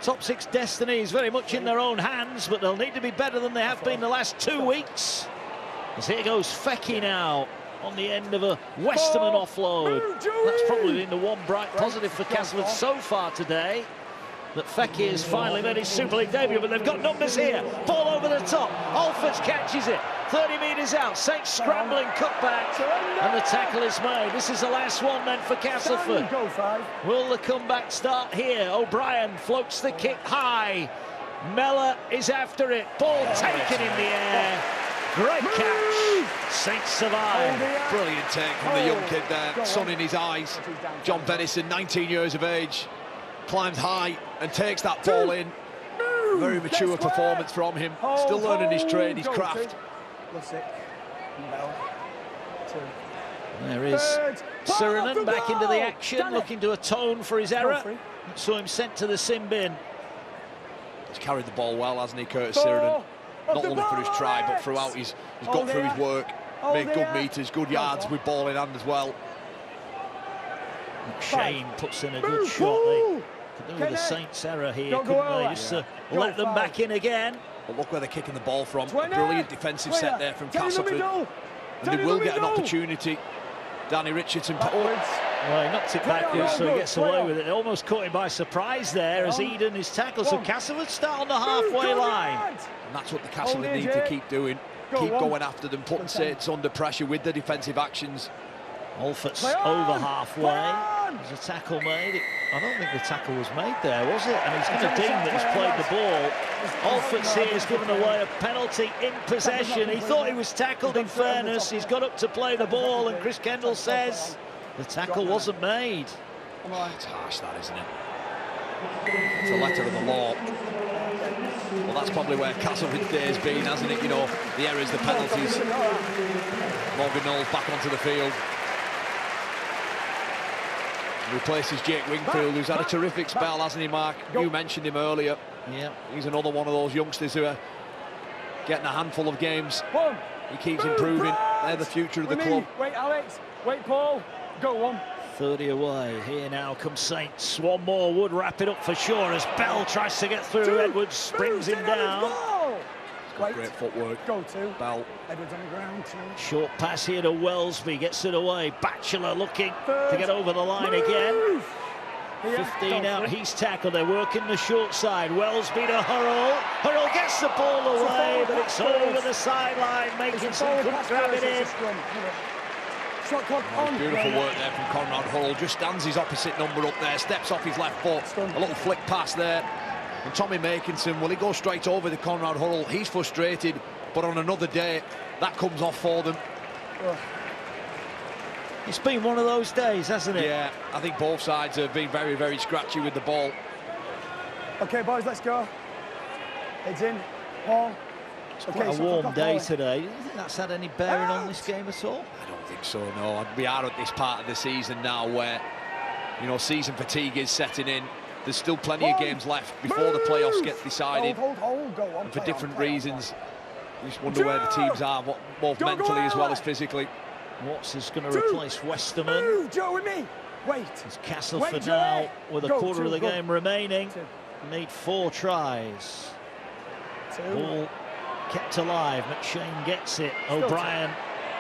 top 6 destiny is very much in their own hands, but they'll need to be better than they have been the last 2 weeks. As here goes Fecky now on the end of a Westerman offload. That's probably been the one bright positive for Castleford so far today, that Fecky has finally made his Super League debut, but they've got numbers here. Ball over the top. Alfords catches it. 30 metres out. Saints scrambling, cut back, and the tackle is made. This is the last one then for Castleford. Will the comeback start here? O'Brien floats the kick high. Mella is after it. Ball taken in the air. Great catch. Saints survive. Brilliant take from the young kid there. Sun in his eyes. John Benison, 19 years of age, climbs high and takes that ball in. Very mature performance from him. Still learning his trade, his craft. There is Sirinen back into the action, looking to atone for his error. Saw him sent to the sin bin. He's carried the ball well, hasn't he, Curtis Sirinen? Not only for his try, but throughout he's got through his work, made good meters, good yards with ball in hand as well. Shane puts in a good shot. They could do with the Saints' error here, couldn't they? Just let them back in again. But look where they're kicking the ball from. A brilliant defensive set there from Castleford. And they will get an opportunity. Danny Richardson. Well, he knocked it backwards, so he gets away with it. They almost caught him by surprise there as Eden is tackled. So Castleford start on the halfway line. And that's what the Castleford need to keep doing. Keep going after them, putting Saints under pressure with the defensive actions. Alfort's over halfway. There's a tackle made. I don't think the tackle was made there, was it? And he's going to ding that he's played the ball. Alfort's here has given away a penalty in possession. He thought he was tackled, in fairness. He's got up to play the ball, and Chris Kendall says the tackle wasn't made. It's harsh, that, isn't it? It's a letter of the law. Well, that's probably where Castleford's day has been, hasn't it? You know, the errors, the penalties. Morgan Knowles back onto the field. Replaces Jake Wingfield, who's had a terrific spell, hasn't he, Mark? You mentioned him earlier. Yeah. He's another one of those youngsters who are getting a handful of games. He keeps improving. They're the future of the club. Wait, Alex. Wait, Paul. Go on. 30 away. Here now comes Saints. One more would wrap it up for sure as Bell tries to get through. Edwards brings him down. Great footwork. Go to Bell. Edwards on the ground. Short pass here to Wellsby. Gets it away. Batchelor looking to get over the line again. 15 out. He's tackled. They're working the short side. Wellsby to Hurrell. Hurrell gets the ball away, but it's over the sideline. Makinson couldn't grab it in. Beautiful work there from Conrad Hull. Just stands his opposite number up there. Steps off his left foot. A little flick pass there. And Tommy Makinson, will he go straight over to Conrad Hull? He's frustrated, but on another day, that comes off for them. It's been one of those days, hasn't it? Yeah, I think both sides have been very, very scratchy with the ball. Okay, boys, let's go. Heads in. Paul. It's quite a warm day today. Do you think that's had any bearing on this game at all? I don't think so, no. We are at this part of the season now where, you know, season fatigue is setting in. There's still plenty of games left before the playoffs get decided. Hold, go on. And for different reasons. You just wonder where the teams are, both mentally as well as physically. Watts is going to replace Westerman. Move, Joe, with me. Wait. It's Castleford now with a quarter of the game remaining. Need 4 tries. Ball kept alive. McShane gets it. O'Brien.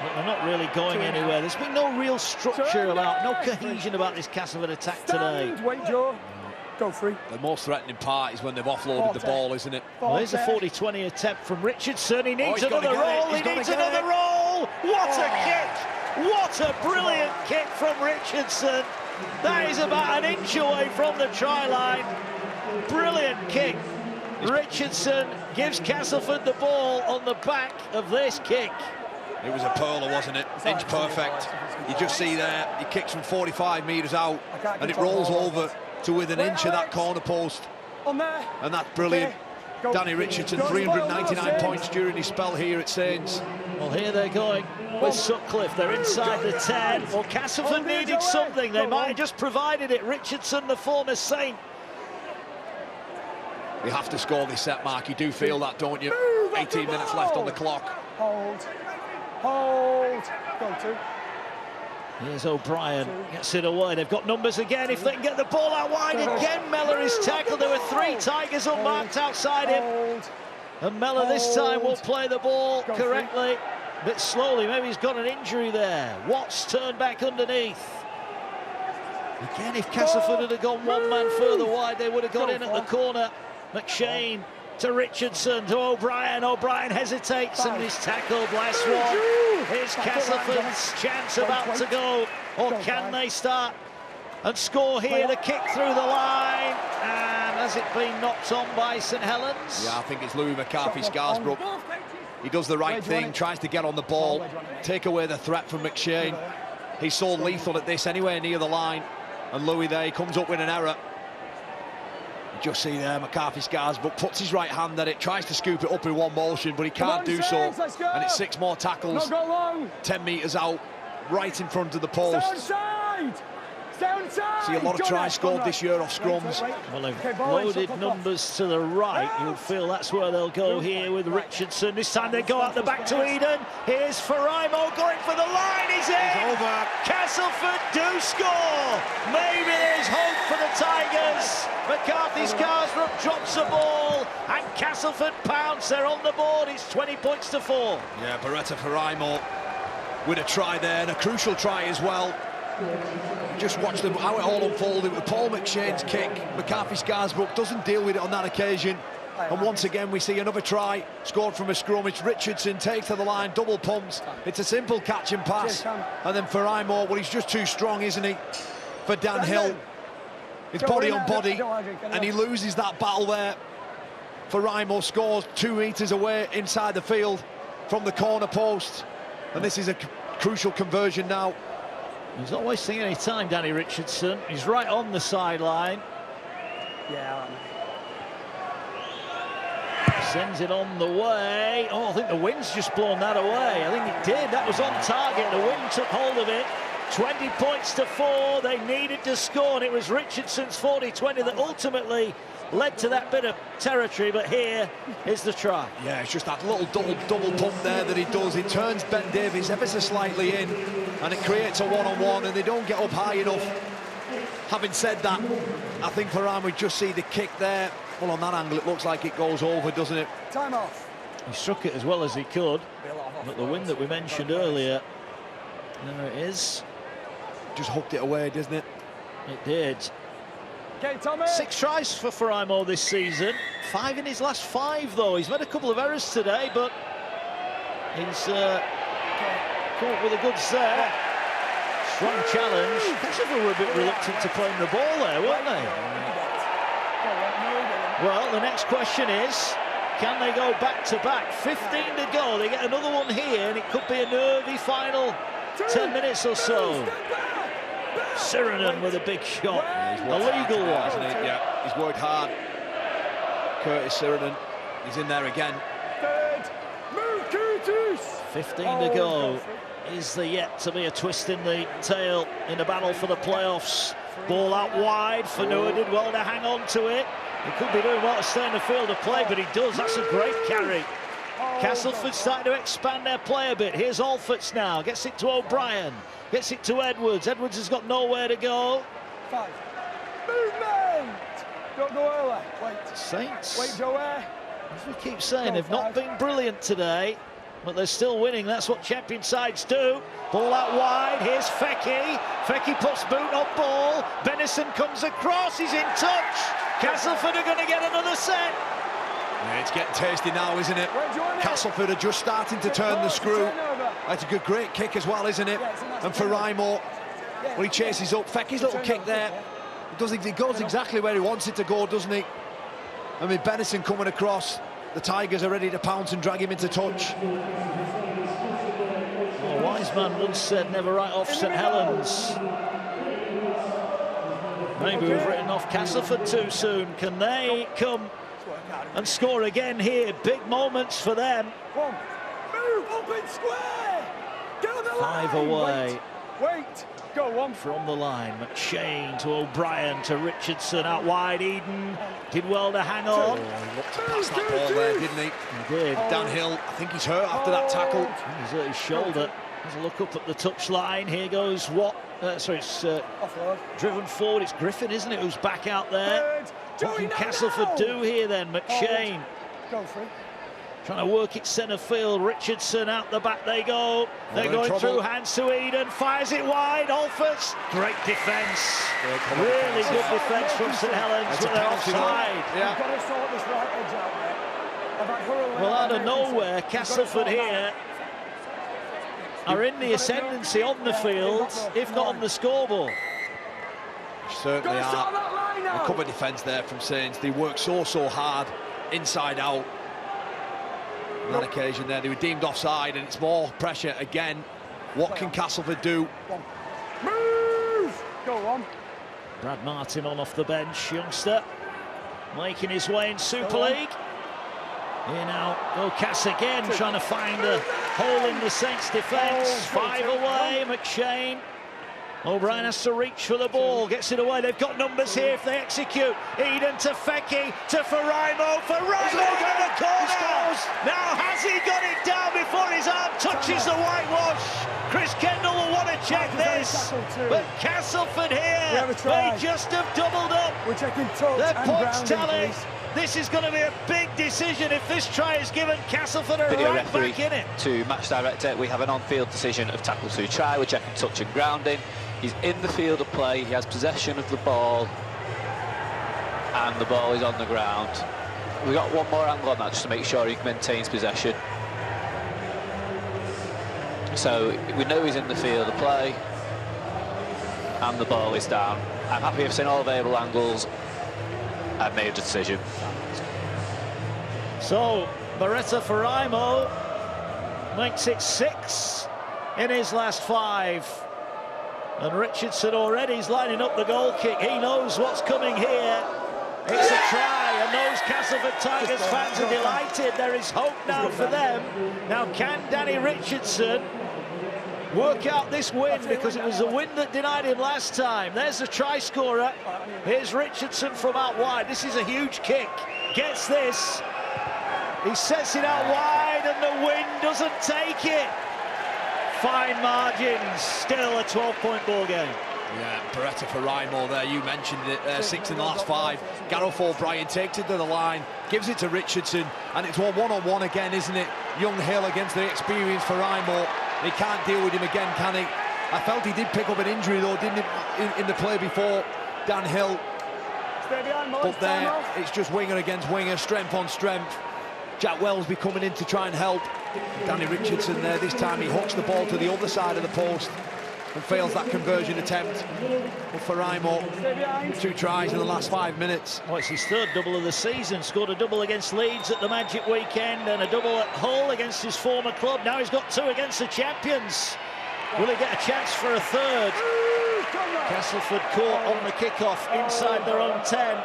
But they're not really going anywhere. There's been no real structure about, no cohesion about this Castleford attack today. Wait, Joe. Go free. The most threatening part is when they've offloaded the ball, isn't it? Well, there's a 40-20 attempt from Richardson. He needs another roll. He needs another roll. What a kick! What a brilliant kick from Richardson. That is about an inch away from the try line. Brilliant kick. Richardson gives Castleford the ball on the back of this kick. It was a pearler, wasn't it? Inch perfect. You just see there, he kicks from 45 metres out and it rolls over to within an inch of that corner post. And that's brilliant. Danny Richardson, 399 points during his spell here at Saints. Well, here they're going with Sutcliffe. They're inside the 10. Well, Castleford needed something. They might have just provided it. Richardson, the former Saint. You have to score this set, Mark. You do feel that, don't you? 18 minutes left on the clock. Hold. Go to. Here's O'Brien, gets it away. They've got numbers again. If they can get the ball out wide again, Mellor is tackled. There were 3 Tigers unmarked outside him. And Mellor this time will play the ball correctly. A bit slowly, maybe he's got an injury there. Watts turned back underneath. Again, if Castleford had gone one man further wide, they would have got in at the corner. McShane to Richardson, to O'Brien. O'Brien hesitates and is tackled. Last one. Here's Castleford's chance about to go. Or can they start and score here? The kick through the line. And has it been knocked on by St Helens? Yeah, I think it's Louis McCarthy-Scarsbrook. He does the right thing, tries to get on the ball, take away the threat from McShane. He's so lethal at this, anywhere near the line. And Louis there, he comes up with an error. Just see there, McCarthy-Scarsbrook puts his right hand at it, tries to scoop it up in one motion, but he can't do so. And it's 6 more tackles, 10 metres out. right in front of the post. Downside! Downside! See a lot of tries scored this year off scrums. Well, they've loaded numbers to the right. You'd feel that's where they'll go here with Richardson. This time they go out the back to Eden. Here's Faraimo going for the line. He's in. He's over. Castleford do score. Maybe there's hope for the Tigers. McCarthy's Carsbrook drops the ball and Castleford pounce. They're on the board. It's 20 points to 4. Yeah, Beretta Faraimo with a try there, and a crucial try as well. Just watch how it all unfolded with Paul McShane's kick. McCarthy Scarsbrook doesn't deal with it on that occasion. And once again, we see another try scored from a scrum. It's Richardson, takes to the line, double pumps. It's a simple catch and pass. And then Faraimo, well, he's just too strong, isn't he, for Dan Hill. It's body on body, and he loses that battle there. Faraimo scores 2 meters away inside the field from the corner post. And this is a crucial conversion now. He's not wasting any time, Danny Richardson. He's right on the sideline. Yeah. Sends it on the way. Oh, I think the wind's just blown that away. I think it did. That was on target. The wind took hold of it. 20 points to 4. They needed to score, and it was Richardson's 40-20 that ultimately led to that bit of territory. But here is the try. Yeah, it's just that little double pump there that he does. It turns Ben Davies ever so slightly in, and it creates a one-on-one, and they don't get up high enough. Having said that, I think Farhan would just see the kick there. Well, on that angle, it looks like it goes over, doesn't it? Time off. He struck it as well as he could, but the wind that we mentioned earlier, there it is. Just hooked it away, doesn't it? It did. Okay, Tommy. 6 tries for Faraimo this season. 5 in his last 5, though. He's made a couple of errors today, but he's come up with the goods there. Strong challenge. Castleford were a bit reluctant to playing the ball there, weren't they? Well, the next question is, can they go back-to-back? 15 to go. They get another one here, and it could be a nervy final 10 minutes or so. Sirenen with a big shot. Yeah, a legal one. Hasn't he? Yeah, he's worked hard. Curtis Sirenen, he's in there again. 15 to go. Is there yet to be a twist in the tail in the battle for the playoffs? Ball out wide. Fanua did well to hang on to it. He could be doing well to stay in the field of play, but he does. That's a great carry. Castleford starting to expand their play a bit. Here's Alforts now. Gets it to O'Brien. Gets it to Edwards. Edwards has got nowhere to go. 5. Movement! Don't go early. Wait. Saints, Wait, Joey. as we keep saying, they've not been brilliant today, but they're still winning. That's what champion sides do. Ball out wide. Here's Fecky. Fecky puts boot on ball. Benison comes across. He's in touch. Castleford are going to get another set. Yeah, it's getting tasty now, isn't it? Castleford are just starting to turn the screw. That's a great kick as well, isn't it? And Faraimo, when he chases up, Fecky's little kick there. He goes exactly where he wants it to go, doesn't he? I mean, Benison coming across. The Tigers are ready to pounce and drag him into touch. Well, a wise man once said, never write off St Helens. Maybe we've written off Castleford too soon. Can they come and score again here? Big moments for them. Move, open square! Go the 5 line. away. Wait. Go on. From the line, McShane to O'Brien to Richardson out wide. Eden did well to hang on. He looked to pass that ball there, didn't he? He did. Dan Hill, I think he's hurt after that tackle. He's at his shoulder. Has a look up at the touchline. Here goes what? Sorry, it's driven forward. It's Griffin, isn't it, who's back out there? What can Castleford do here then? McShane Go free. trying to work it centre field. Richardson out the back they go. They're going through, hands to Eden, fires it wide. Alforts, great defence. Really good defence from St Helens, but they're offside. You've got to sort this right edge out there. Well, out of nowhere, Castleford here are in the ascendancy on the field, if not on the scoreboard. Certainly are. The cover defence there from Saints. They work so hard inside out. On that occasion there, they were deemed offside, and it's more pressure again. What can Castleford do? Move! Go on. Brad Martin on off the bench, youngster, making his way in Super League. Here now, go Cass again, trying to find a hole in the Saints' defence. 5 away, McShane. O'Brien has to reach for the ball, gets it away. They've got numbers here if they execute. Eden to Fecchi, to Faraimo. Faraimo in the corner! Now has he got it down before his arm touches the whitewash? Chris Kendall will want to check this. But Castleford here may just have doubled up. We're checking touch Their and points grounding, tally. please. This is going to be a big decision if this try is given Castleford a Video right referee back in it. to match director. We have an on-field decision of tackle to try. We're checking touch and grounding. He's in the field of play. He has possession of the ball, and the ball is on the ground. We've got one more angle on that just to make sure he maintains possession. So we know he's in the field of play, and the ball is down. I'm happy I've seen all available angles. I've made a decision. So Beretta Faraimo makes it 6 in his last 5. And Richardson already is lining up the goal kick. He knows what's coming here. It's a try, and those Castleford Tigers fans are delighted. There is hope now for them. Now, can Danny Richardson work out this win? Because it was the win that denied him last time. There's the try scorer. Here's Richardson from out wide. This is a huge kick. Gets this. He sets it out wide, and the wind doesn't take it. Fine margins, still a 12-point ball game. Yeah, Beretta Faraimo there, you mentioned it, 6 in the last 5. Gareth O'Brien takes it to the line, gives it to Richardson, and it's one-on-one again, isn't it? Young Hill against the experienced Faraimo. He can't deal with him again, can he? I felt he did pick up an injury, though, didn't he, in the play before, Dan Hill. But there, it's just winger against winger, strength on strength. Jack Wellsby coming in to try and help. Danny Richardson there, this time he hooks the ball to the other side of the post and fails that conversion attempt. But Faraimo, 2 tries in the last 5 minutes. Well, it's his 3rd double of the season. Scored a double against Leeds at the Magic weekend and a double at Hull against his former club. Now he's got 2 against the champions. Will he get a chance for a 3rd? Castleford caught on the kickoff inside their own 10.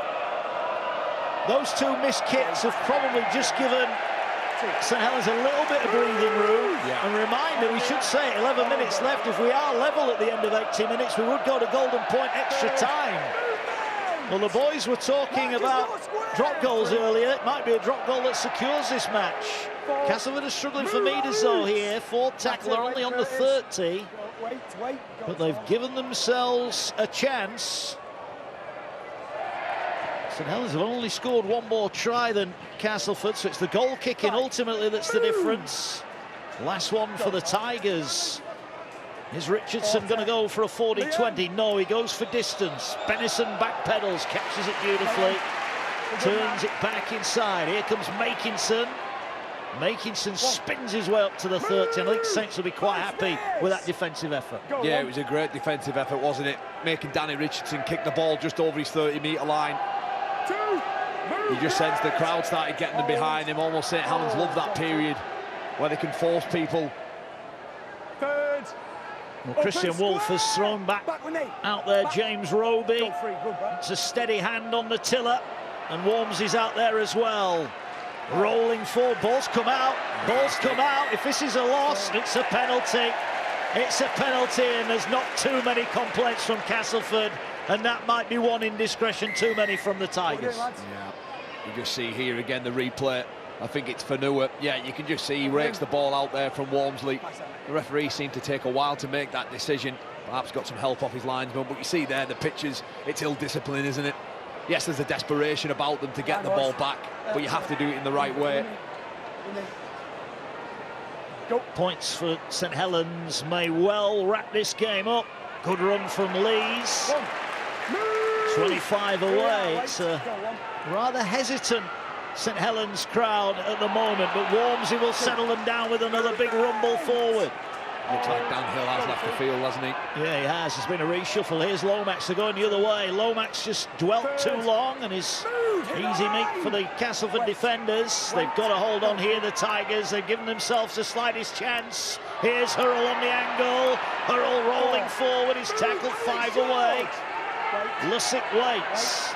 Those 2 missed kicks have probably just given St Helens a little bit of breathing room. Yeah. And reminder, we should say 11 minutes left. If we are level at the end of 80 minutes, we would go to golden point extra time. Well, the boys were talking about drop goals earlier. It might be a drop goal that secures this match. Castleford is struggling for meters though here. 4th tackler only on the 30. But they've given themselves a chance. St Helens have only scored 1 more try than Castleford, so it's the goal kicking ultimately that's the difference. Last one for the Tigers. Is Richardson going to go for a 40-20? No, he goes for distance. Benison backpedals, catches it beautifully, turns it back inside. Here comes Makinson. Makinson spins his way up to the 30. I think Saints will be quite happy with that defensive effort. Yeah, it was a great defensive effort, wasn't it? Making Danny Richardson kick the ball just over his 30-metre line. You just sense the crowd started getting them behind him. Almost St Helens love that period where they can force people. Well, Christian Wolf has thrown back out there. James Roby. It's a steady hand on the tiller, and Wormsley's out there as well. Rolling forward, balls come out. Balls come out. If this is a loss, it's a penalty. It's a penalty, and there's not too many complaints from Castleford, and that might be one indiscretion too many from the Tigers. Yeah, you just see here again the replay. I think it's Fanua. Yeah, you can just see he rakes the ball out there from Wormsley. The referee seemed to take a while to make that decision. Perhaps got some help off his linesman, but you see there the pictures, it's ill-discipline, isn't it? Yes, there's a desperation about them to get the ball back, but you have to do it in the right way. Points for St Helens may well wrap this game up. Good run from Lees. 25 away. It's a rather hesitant St Helens crowd at the moment, but Wormsley will settle them down with another big rumble forward. Looks like Dan Hill has left the field, hasn't he? Yeah, he has. There's been a reshuffle. Here's Lomax. They're going the other way. Lomax just dwelt too long and is easy meat for the Castleford defenders. They've got to hold on here, the Tigers. They've given themselves the slightest chance. Here's Hurrell on the angle. Hurrell rolling forward. He's tackled 5 away. Lussick waits.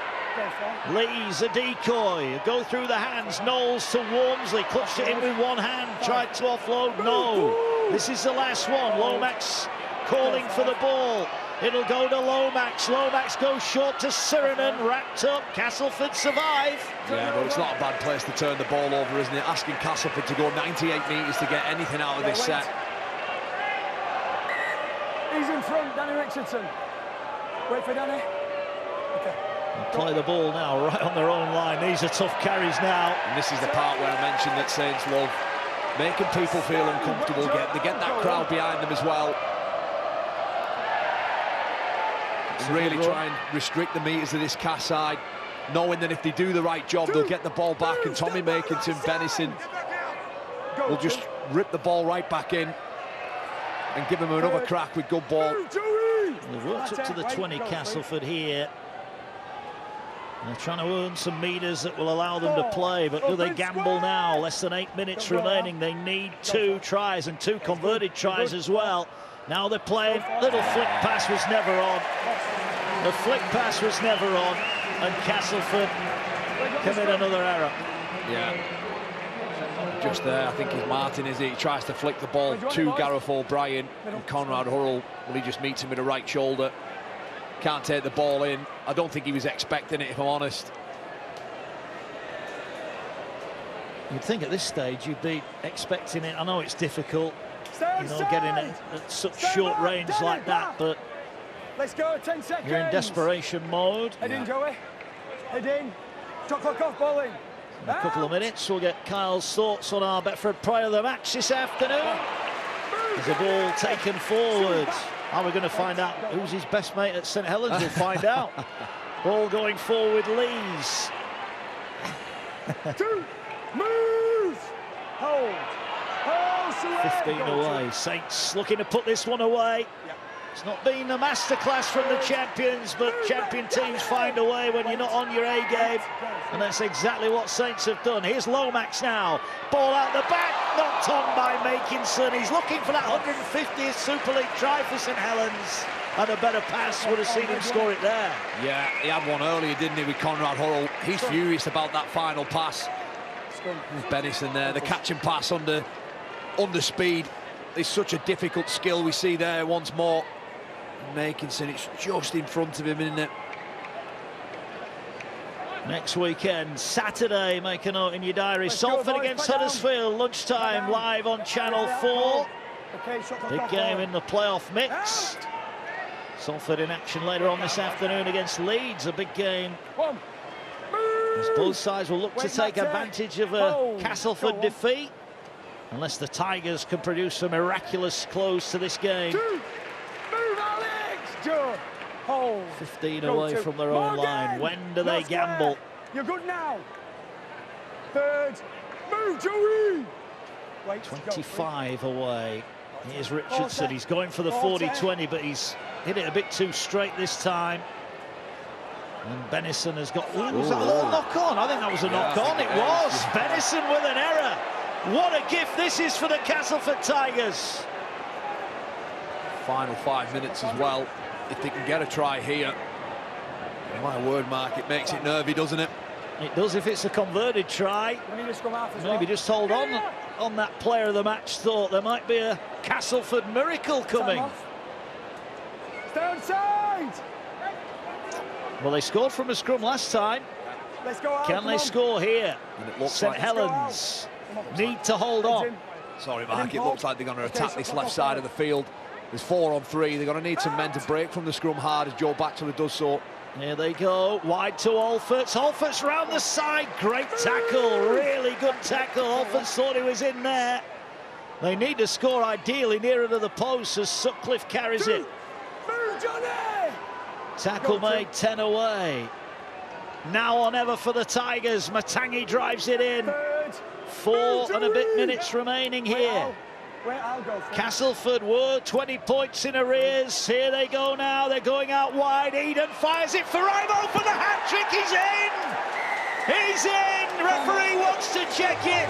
Lee's a decoy. Go through the hands. Knowles to Walmsley. Clutched it in with one hand. Tried to offload. No. This is the last one. Lomax calling for the ball. It'll go to Lomax. Lomax goes short to Sirinen. Wrapped up. Castleford survive. Yeah, but it's not a bad place to turn the ball over, isn't it? Asking Castleford to go 98 metres to get anything out of this set. He's in front, Danny Richardson. Wait for Danny. Okay. Play the ball now, right on their own line. These are tough carries now. And this is the part where I mentioned that Saints love making people feel uncomfortable. They get that crowd behind them as well. Really try and restrict the meters of this Cass side, knowing that if they do the right job, they'll get the ball back, and Tommy Makinson, Benison will just rip the ball right back in and give him another crack with good ball. They've worked up to the 20, Castleford here. They're trying to earn some meters that will allow them to play, but do they gamble now? Less than 8 minutes remaining. They need 2 tries and 2 converted tries as well. Now they're playing. Little flick pass was never on. The flick pass was never on, and Castleford commit another error. Yeah. Just there, I think it's Martin, is he? He tries to flick the ball to Gareth O'Brien, and Conrad Hurrell, well, he just meets him with the right shoulder. Can't take the ball in. I don't think he was expecting it, if I'm honest. You'd think at this stage you'd be expecting it. I know it's difficult, you know, getting it at such short range like that, but let's go, 10 seconds. You're in desperation mode. Head in, Joey. Head in. Shot clock off, bowling. In a couple of minutes, we'll get Kyle's thoughts on our Betfred Prior of the match this afternoon. There's a ball taken forward. Are we going to find out who's his best mate at St Helens? We'll find out. Ball going forward, Lees. 2, move, hold. 15 away. Saints looking to put this one away. It's not been a masterclass from the champions, but champion teams find a way when you're not on your A game, and that's exactly what Saints have done. Here's Lomax now. Ball out the back, knocked on by Makinson. He's looking for that 150th Super League try for St Helens, and a better pass would have seen him score it there. Yeah, he had one earlier, didn't he, with Conrad Hurrell. He's furious about that final pass. Benison there, the catch and pass under speed. It's such a difficult skill we see there once more. Makinson, it's just in front of him, isn't it? Next weekend, Saturday, make a note in your diary. Salford against Huddersfield, lunchtime, live on Channel 4. Big game in the playoff mix. Salford in action later on this afternoon against Leeds, a big game. As both sides will look to take advantage of a Castleford defeat, unless the Tigers can produce a miraculous close to this game. 15 away from their own line. When do they gamble? You're good now. Third, move, Joey. 25 away. Here's Richardson. He's going for the 40-20, but he's hit it a bit too straight this time. And Benison has got... Ooh, was that a little knock-on? I think that was a knock-on. It was. Benison with an error. What a gift this is for the Castleford Tigers. Final 5 minutes as well. If they can get a try here, my word, Mark, it makes it nervy, doesn't it? It does if it's a converted try. Maybe just hold on that player of the match thought. There might be a Castleford miracle coming. Stay on side. Well, they scored from a scrum last time. Let's go out. Can they score here? St Helens need to hold on. Sorry, Mark, it looks like they're going to attack this left side of the field. There's 4 on 3. They're going to need some men to break from the scrum hard as Joe Batchelor does so. Here they go, wide to Alfords. Alfords round the side, great tackle, really good tackle. Alfords thought he was in there. They need to score ideally nearer to the post as Sutcliffe carries it. Tackle made, 10 away. Now or never for the Tigers. Matangi drives it in. 4 and a bit minutes remaining here. Castleford were 20 points in arrears. Here they go now. They're going out wide. Eden fires it for Imo for the hat-trick. He's in. He's in. Referee wants to check it.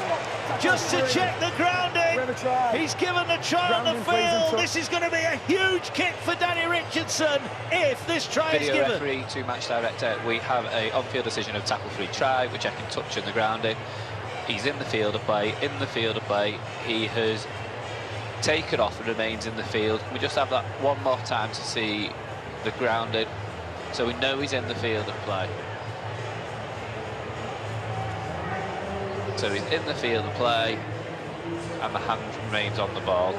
Just to check the grounding. try. He's given the try on the field. This is going to be a huge kick for Danny Richardson if this try is given. Video referee to match director. We have a on-field decision of tackle-free try. We're checking touch and the grounding. He's in the field of play. In the field of play, he has taken off and remains in the field. We just have that one more time to see the grounding, so we know he's in the field of play. So he's in the field of play, and the hand remains on the ball.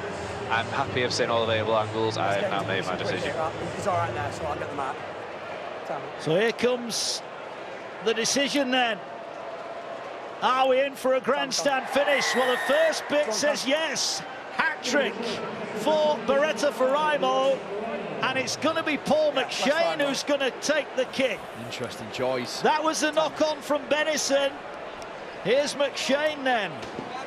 I'm happy I've seen all available angles. I have now made my decision. He's all right now, so I'll get the mark. So here comes the decision then. Are we in for a grandstand finish? Well, the first bit says yes. Hat-trick for Beretta Faraimo. And it's going to be Paul McShane who's going to take the kick. Interesting choice. That was the knock-on from Benison. Here's McShane then,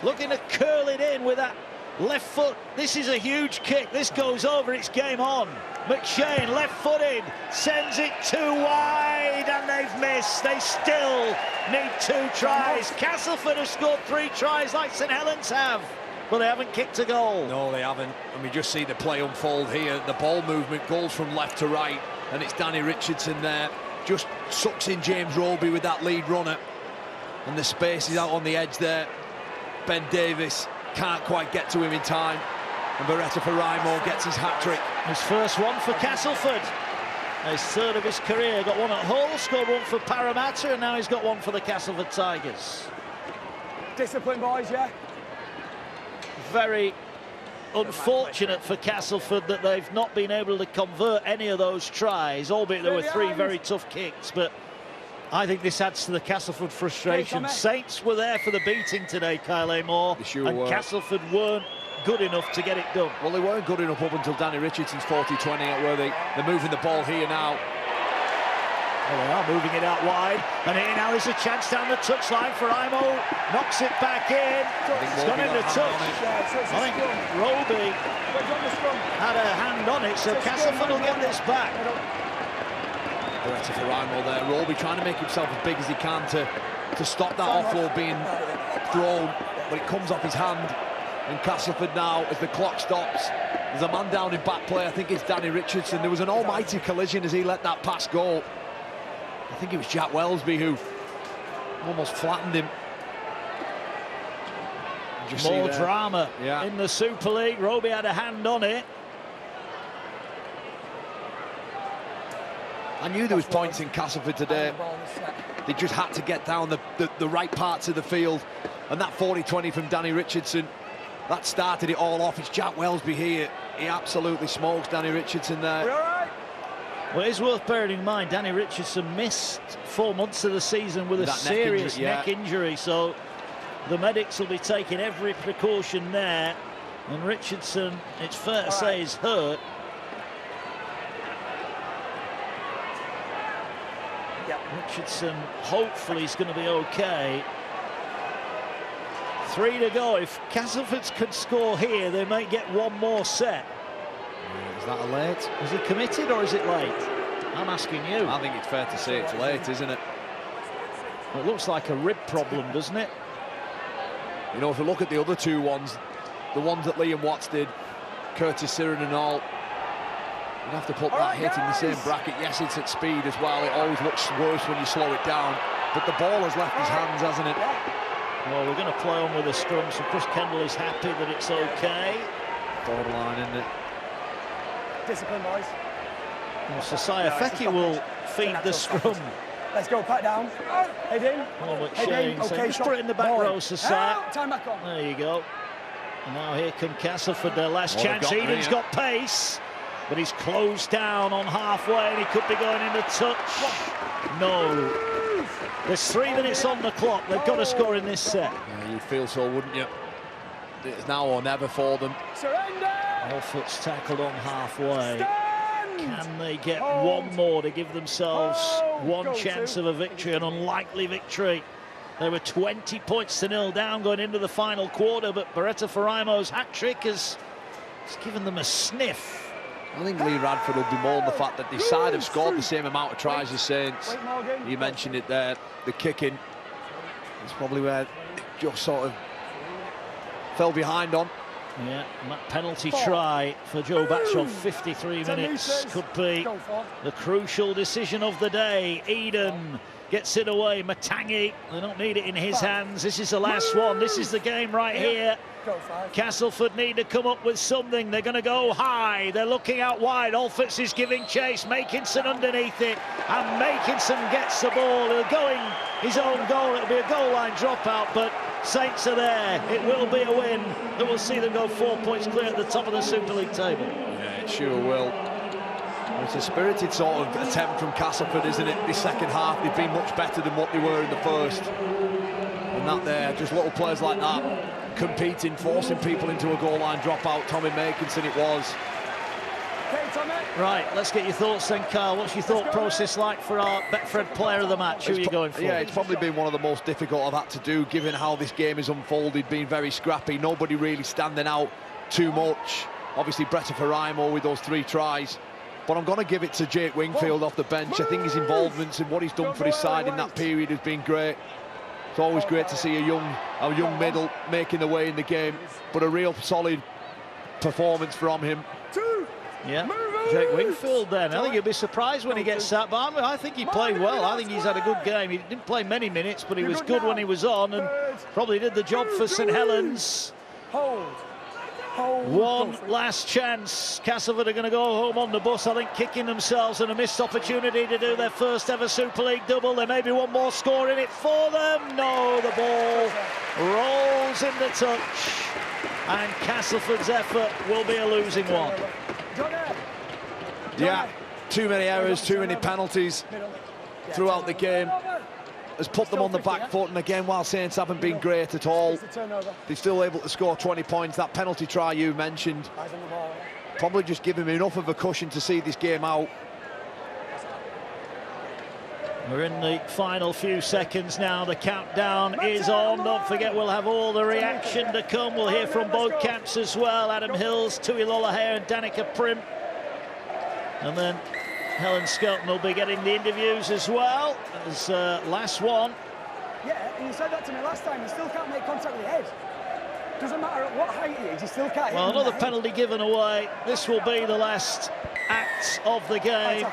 looking to curl it in with that left foot. This is a huge kick. This goes over, it's game on. McShane, left-footed, sends it too wide, and they've missed. They still need 2 tries. Castleford have scored 3 tries like St Helens have, but they haven't kicked a goal. No, they haven't. And we just see the play unfold here. The ball movement goes from left to right, and it's Danny Richardson there. Just sucks in James Roby with that lead runner. And the space is out on the edge there. Ben Davis can't quite get to him in time. And Beretta Faraimo gets his hat-trick. His first one for Castleford. His third of his career. Got one at Hull, scored one for Parramatta, and now he's got one for the Castleford Tigers. Discipline, boys, yeah? Very unfortunate for Castleford that they've not been able to convert any of those tries, albeit there were 3 very tough kicks, but I think this adds to the Castleford frustration. Saints were there for the beating today, Kyle Amor, and Castleford weren't good enough to get it done. Well, they weren't good enough up until Danny Richardson's 40-20 out where they're moving the ball here now. Well, they are moving it out wide, and here now there's a chance down the touchline for Imo. Knocks it back in. It's gone into touch. I think Roby had a hand on it, so Castleford will get this back. Beretta Faraimo there. Roby trying to make himself as big as he can to stop that offload being thrown, but it comes off his hand. And Castleford now, as the clock stops, there's a man down in back play. I think it's Danny Richardson. There was an almighty collision as he let that pass go. I think it was Jack Wellesby who almost flattened him. More drama in the Super League. Roby had a hand on it. I knew there was points in Castleford today. They just had to get down the right parts of the field. And that 40-20 from Danny Richardson, that started it all off. It's Jack Wellesby here. He absolutely smokes Danny Richardson there. Well, it is worth bearing in mind, Danny Richardson missed 4 months of the season with a serious neck injury, so the medics will be taking every precaution there. And Richardson, it's fair to say, is hurt. Richardson hopefully is going to be okay. 3 to go. If Castleford can score here, they might get 1 more set. Is that a late? Is he committed or is it late? I'm asking you. I think it's fair to say it's late, isn't it? It looks like a rib problem, doesn't it? You know, if you look at the other 2 ones, the ones that Liam Watts did, Curtis Siren and all, you'd have to put that hit in the same bracket. Yes, it's at speed as well. It always looks worse when you slow it down. But the ball has left his hands, hasn't it? Well, we're going to play on with the scrum, so Chris Kendall is happy that it's okay. Borderline, isn't it? Discipline, boys. Well, Sasaya Feki will feed the scrum. Let's go, pat down. Head in. Oh, McShane saying, just put it in the back row, Sasaya. Time back on. There you go. And now here come Castleford, their last chance. Eden's got pace, but he's closed down on halfway, and he could be going into touch. No. There's 3 minutes on the clock. They've got to score in this set. Yeah, you'd feel so, wouldn't you? It's now or never for them. Surrender! Allfoot's tackled on halfway. Can they get 1 more to give themselves 1 chance of a victory, an unlikely victory? They were 20 points to 0 down going into the final quarter, but Beretta Faraimo's hat-trick has given them a sniff. I think Lee Radford will bemoan the fact that the side have scored the same amount of tries as Saints. You mentioned it there, the kicking. It's probably where it just sort of fell behind on. Yeah, and that penalty try for Joe Batchel, 53 minutes, could be the crucial decision of the day. Eden gets it away. Matangi, they don't need it in his hands. This is the last one. This is the game right here. Castleford need to come up with something. They're going to go high. They're looking out wide. Alfords is giving chase. Makinson underneath it. And Makinson gets the ball. He'll go in his own goal. It'll be a goal line dropout, but Saints are there. It will be a win that will see them go 4 points clear at the top of the Super League table. Yeah, it sure will. It's a spirited sort of attempt from Castleford, isn't it? This second half, they've been much better than what they were in the first. And that there, just little players like that, competing, forcing people into a goal line dropout. Tommy Makinson it was. Right, let's get your thoughts then, Carl. What's your thought process like for our Betfred player of the match? Who are you going for? Yeah, it's probably been one of the most difficult I've had to do, given how this game has unfolded, being very scrappy, nobody really standing out too much. Obviously, Bretta Faraimo with those 3 tries. But I'm going to give it to Jake Wingfield off the bench. I think his involvement in what he's done for his side in that period has been great. It's always great to see a young middle making the way in the game, but a real solid performance from him. Yeah, Jake Wingfield then. I think you'll be surprised when he gets that, but I think he played well. I think he's had a good game. He didn't play many minutes, but he was good when he was on and probably did the job for St Helens. One last chance. Castleford are going to go home on the bus, I think, kicking themselves, and a missed opportunity to do their first ever Super League double. There may be one more score in it for them. No, the ball rolls in the touch, and Castleford's effort will be a losing one. Yeah, too many errors, too many penalties throughout the game. Has put them on the back foot, and again, while Saints haven't been great at all, they're still able to score 20 points. That penalty try you mentioned probably just give him enough of a cushion to see this game out. We're in the final few seconds now. The countdown is on. Don't forget, we'll have all the reaction to come. We'll hear from both camps as well. Adam Hills, Tui Lolohea and Danica Prim. And then Helen Skelton will be getting the interviews as well as last one. Yeah, and you said that to me last time. You still can't make contact with your head. Doesn't matter at what height he is, you still can't hit him. Well, another penalty given away. This will be the last act of the game.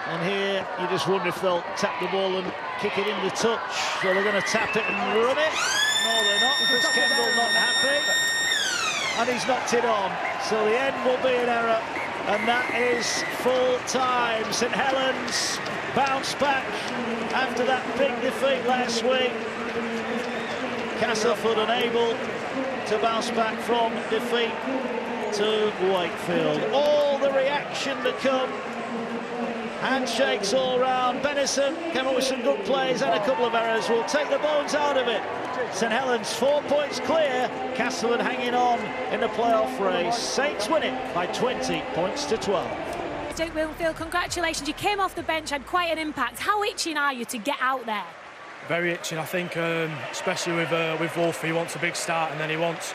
And here, you just wonder if they'll tap the ball and kick it in the touch. So they're going to tap it and run it. No, they're not. Chris Kendall not happy. And he's knocked it on. So the end will be an error. And that is full time. St Helens bounce back after that big defeat last week. Castleford unable to bounce back from defeat to Wakefield. All the reaction to come. Handshakes all round. Benison came up with some good plays and a couple of errors. Will take the bones out of it. St Helens 4 points clear. Castleford hanging on in the playoff race. Saints win it by 20 points to 12. Jake Wingfield, congratulations. You came off the bench, had quite an impact. How itching are you to get out there? Very itching, I think, especially with Wolf. He wants a big start, and then he wants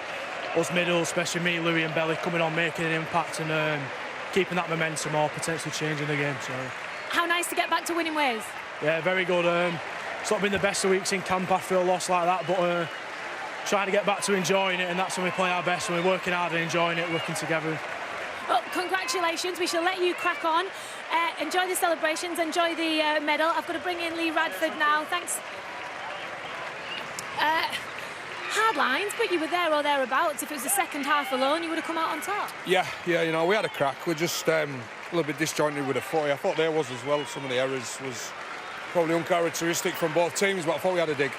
us middle, especially me, Louis and Belly, coming on, making an impact and keeping that momentum or potentially changing the game. So, how nice to get back to winning ways. Yeah, very good. It's not been the best of weeks in camp after a loss like that, but trying to get back to enjoying it, and that's when we play our best, when we're working hard and enjoying it, working together. Well, congratulations. We shall let you crack on. Enjoy the celebrations, enjoy the medal. I've got to bring in Lee Radford now. Thanks. Hard lines, but you were there or thereabouts. If it was the second half alone, you would have come out on top. Yeah, you know, we had a crack. We're just a little bit disjointed with the footy. I thought there was as well. Some of the errors was probably uncharacteristic from both teams, but I thought we had a dig.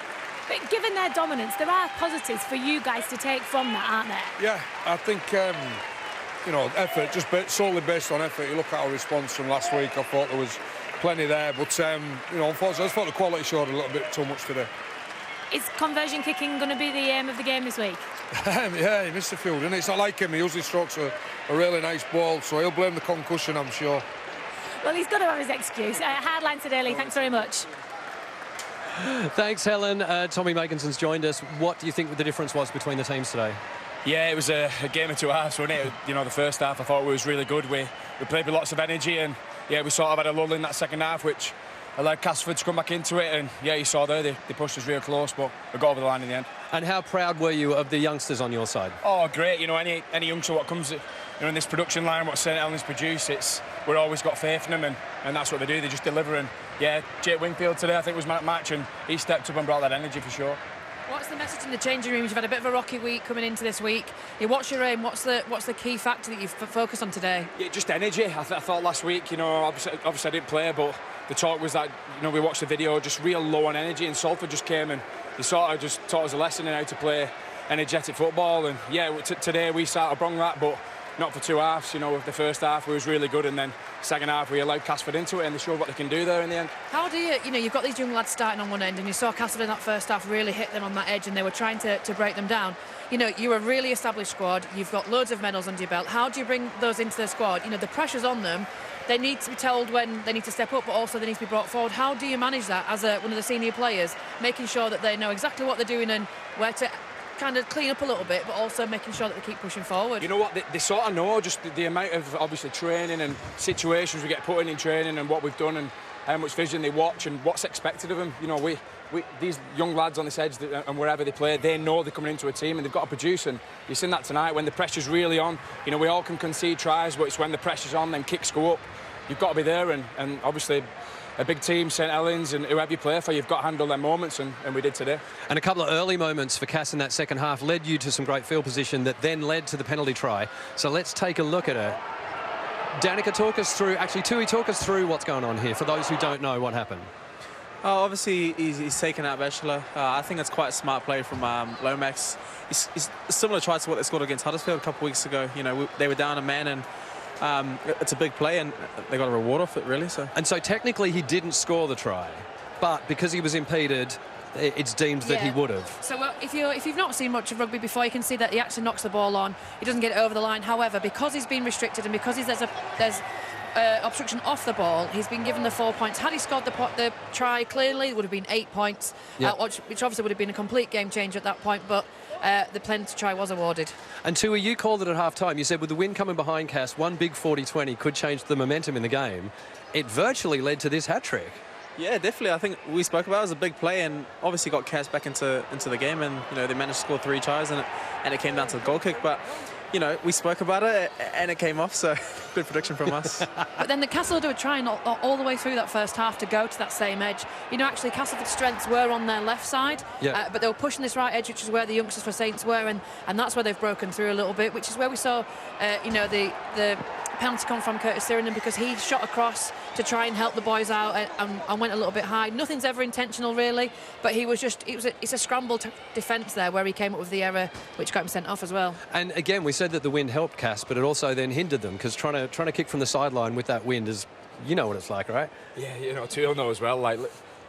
But given their dominance, there are positives for you guys to take from that, aren't there? Yeah, I think, you know, effort, just solely based on effort. You look at our response from last week, I thought there was plenty there, but, you know, unfortunately, I thought the quality showed a little bit too much today. Is conversion kicking going to be the aim of the game this week? Yeah, he missed the field, and it's not like him. He usually strokes a really nice ball, so he'll blame the concussion, I'm sure. Well, he's got to have his excuse. Hardline today, Lee. Thanks very much. Thanks, Helen. Tommy Makinson's joined us. What do you think the difference was between the teams today? Yeah, it was a game of 2 halves, wasn't it? You know, the first half I thought was really good. We played with lots of energy, and yeah, we sort of had a lull in that second half, which allowed Castleford to come back into it, and yeah, you saw there they pushed us real close, but we got over the line in the end. And how proud were you of the youngsters on your side? Oh, great! You know, any youngster what comes, in this production line, what St Helens produce, we've always got faith in them, and that's what they do. They just deliver. And yeah, Jake Wingfield today, I think, was man of the match, and he stepped up and brought that energy for sure. What's the message in the changing rooms? You've had a bit of a rocky week coming into this week. What's your aim? What's the key factor that you've focused on today? Yeah, just energy. I thought last week, obviously I didn't play, but the talk was that, we watched the video, just real low on energy, and Salford just came and he sort of just taught us a lesson in how to play energetic football. And yeah, today we sort of brung that, but not for 2 halves. The first half we was really good, and then second half we allowed Castleford into it, and they showed what they can do there in the end. How do you've got these young lads starting on one end, and you saw Castleford in that first half really hit them on that edge, and they were trying to break them down. You're a really established squad. You've got loads of medals under your belt. How do you bring those into the squad? The pressure's on them. They need to be told when they need to step up, but also they need to be brought forward. How do you manage that as one of the senior players, making sure that they know exactly what they're doing and where to kind of clean up a little bit, but also making sure that they keep pushing forward? You know what, they sort of know just the amount of, obviously, training and situations we get put in training, and what we've done, and how much vision they watch, and what's expected of them. These young lads on this edge, and wherever they play, they know they're coming into a team and they've got to produce. And you've seen that tonight when the pressure's really on. We all can concede tries, but it's when the pressure's on, then kicks go up. You've got to be there, and obviously a big team, St Helens, and whoever you play for, you've got to handle their moments, and we did today. And a couple of early moments for Cass in that second half led you to some great field position that then led to the penalty try. So let's take a look at it. Danica, talk us through, actually, Tui, talk us through what's going on here for those who don't know what happened. Oh, obviously, he's taken out Bachelor. I think it's quite a smart play from Lomax. It's similar try to what they scored against Huddersfield a couple of weeks ago. They were down a man, and it's a big play, and they got a reward off it, really. And so technically he didn't score the try, but because he was impeded, it's deemed that he would have. So if you've not seen much of rugby before, you can see that he actually knocks the ball on. He doesn't get it over the line. However, because he's been restricted, and because there's obstruction off the ball, he's been given the 4 points. Had he scored the try clearly, it would have been 8 points, which obviously would have been a complete game changer at that point, but the penalty try was awarded. And Tui, you called it at half-time. You said with the win coming behind Cass, one big 40-20 could change the momentum in the game. It virtually led to this hat-trick. Yeah, definitely. I think we spoke about it as a big play, and obviously got Cass back into the game, and they managed to score 3 tries, and it came down to the goal kick. But we spoke about it, and it came off, so good prediction from us. But then the Castleford were trying all the way through that first half to go to that same edge. Actually, Castleford's strengths were on their left side, but they were pushing this right edge, which is where the youngsters for Saints were, and that's where they've broken through a little bit, which is where we saw, the penalty come from Curtis Sirenan, because he shot across to try and help the boys out and went a little bit high. Nothing's ever intentional, really, but it's a scrambled defence there where he came up with the error, which got him sent off as well. And again, we said that the wind helped Cass, but it also then hindered them, because trying to kick from the sideline with that wind is, what it's like, right? Yeah, Tuil know as well. Like,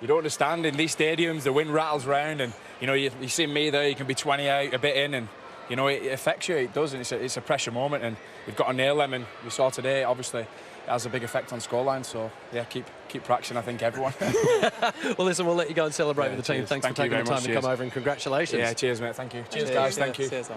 you don't understand, in these stadiums, the wind rattles round, and you see me there, you can be 20 out, a bit in, and it affects you. It does, and it's a pressure moment, and you've got to nail them. And we saw today, obviously, it has a big effect on scoreline. So yeah, keep practicing, I think, everyone. Well, listen, we'll let you go and celebrate with the team. Thanks for taking the time to come over, and congratulations. Yeah, cheers, mate. Thank you. Cheers, guys. Thank you. Cheers,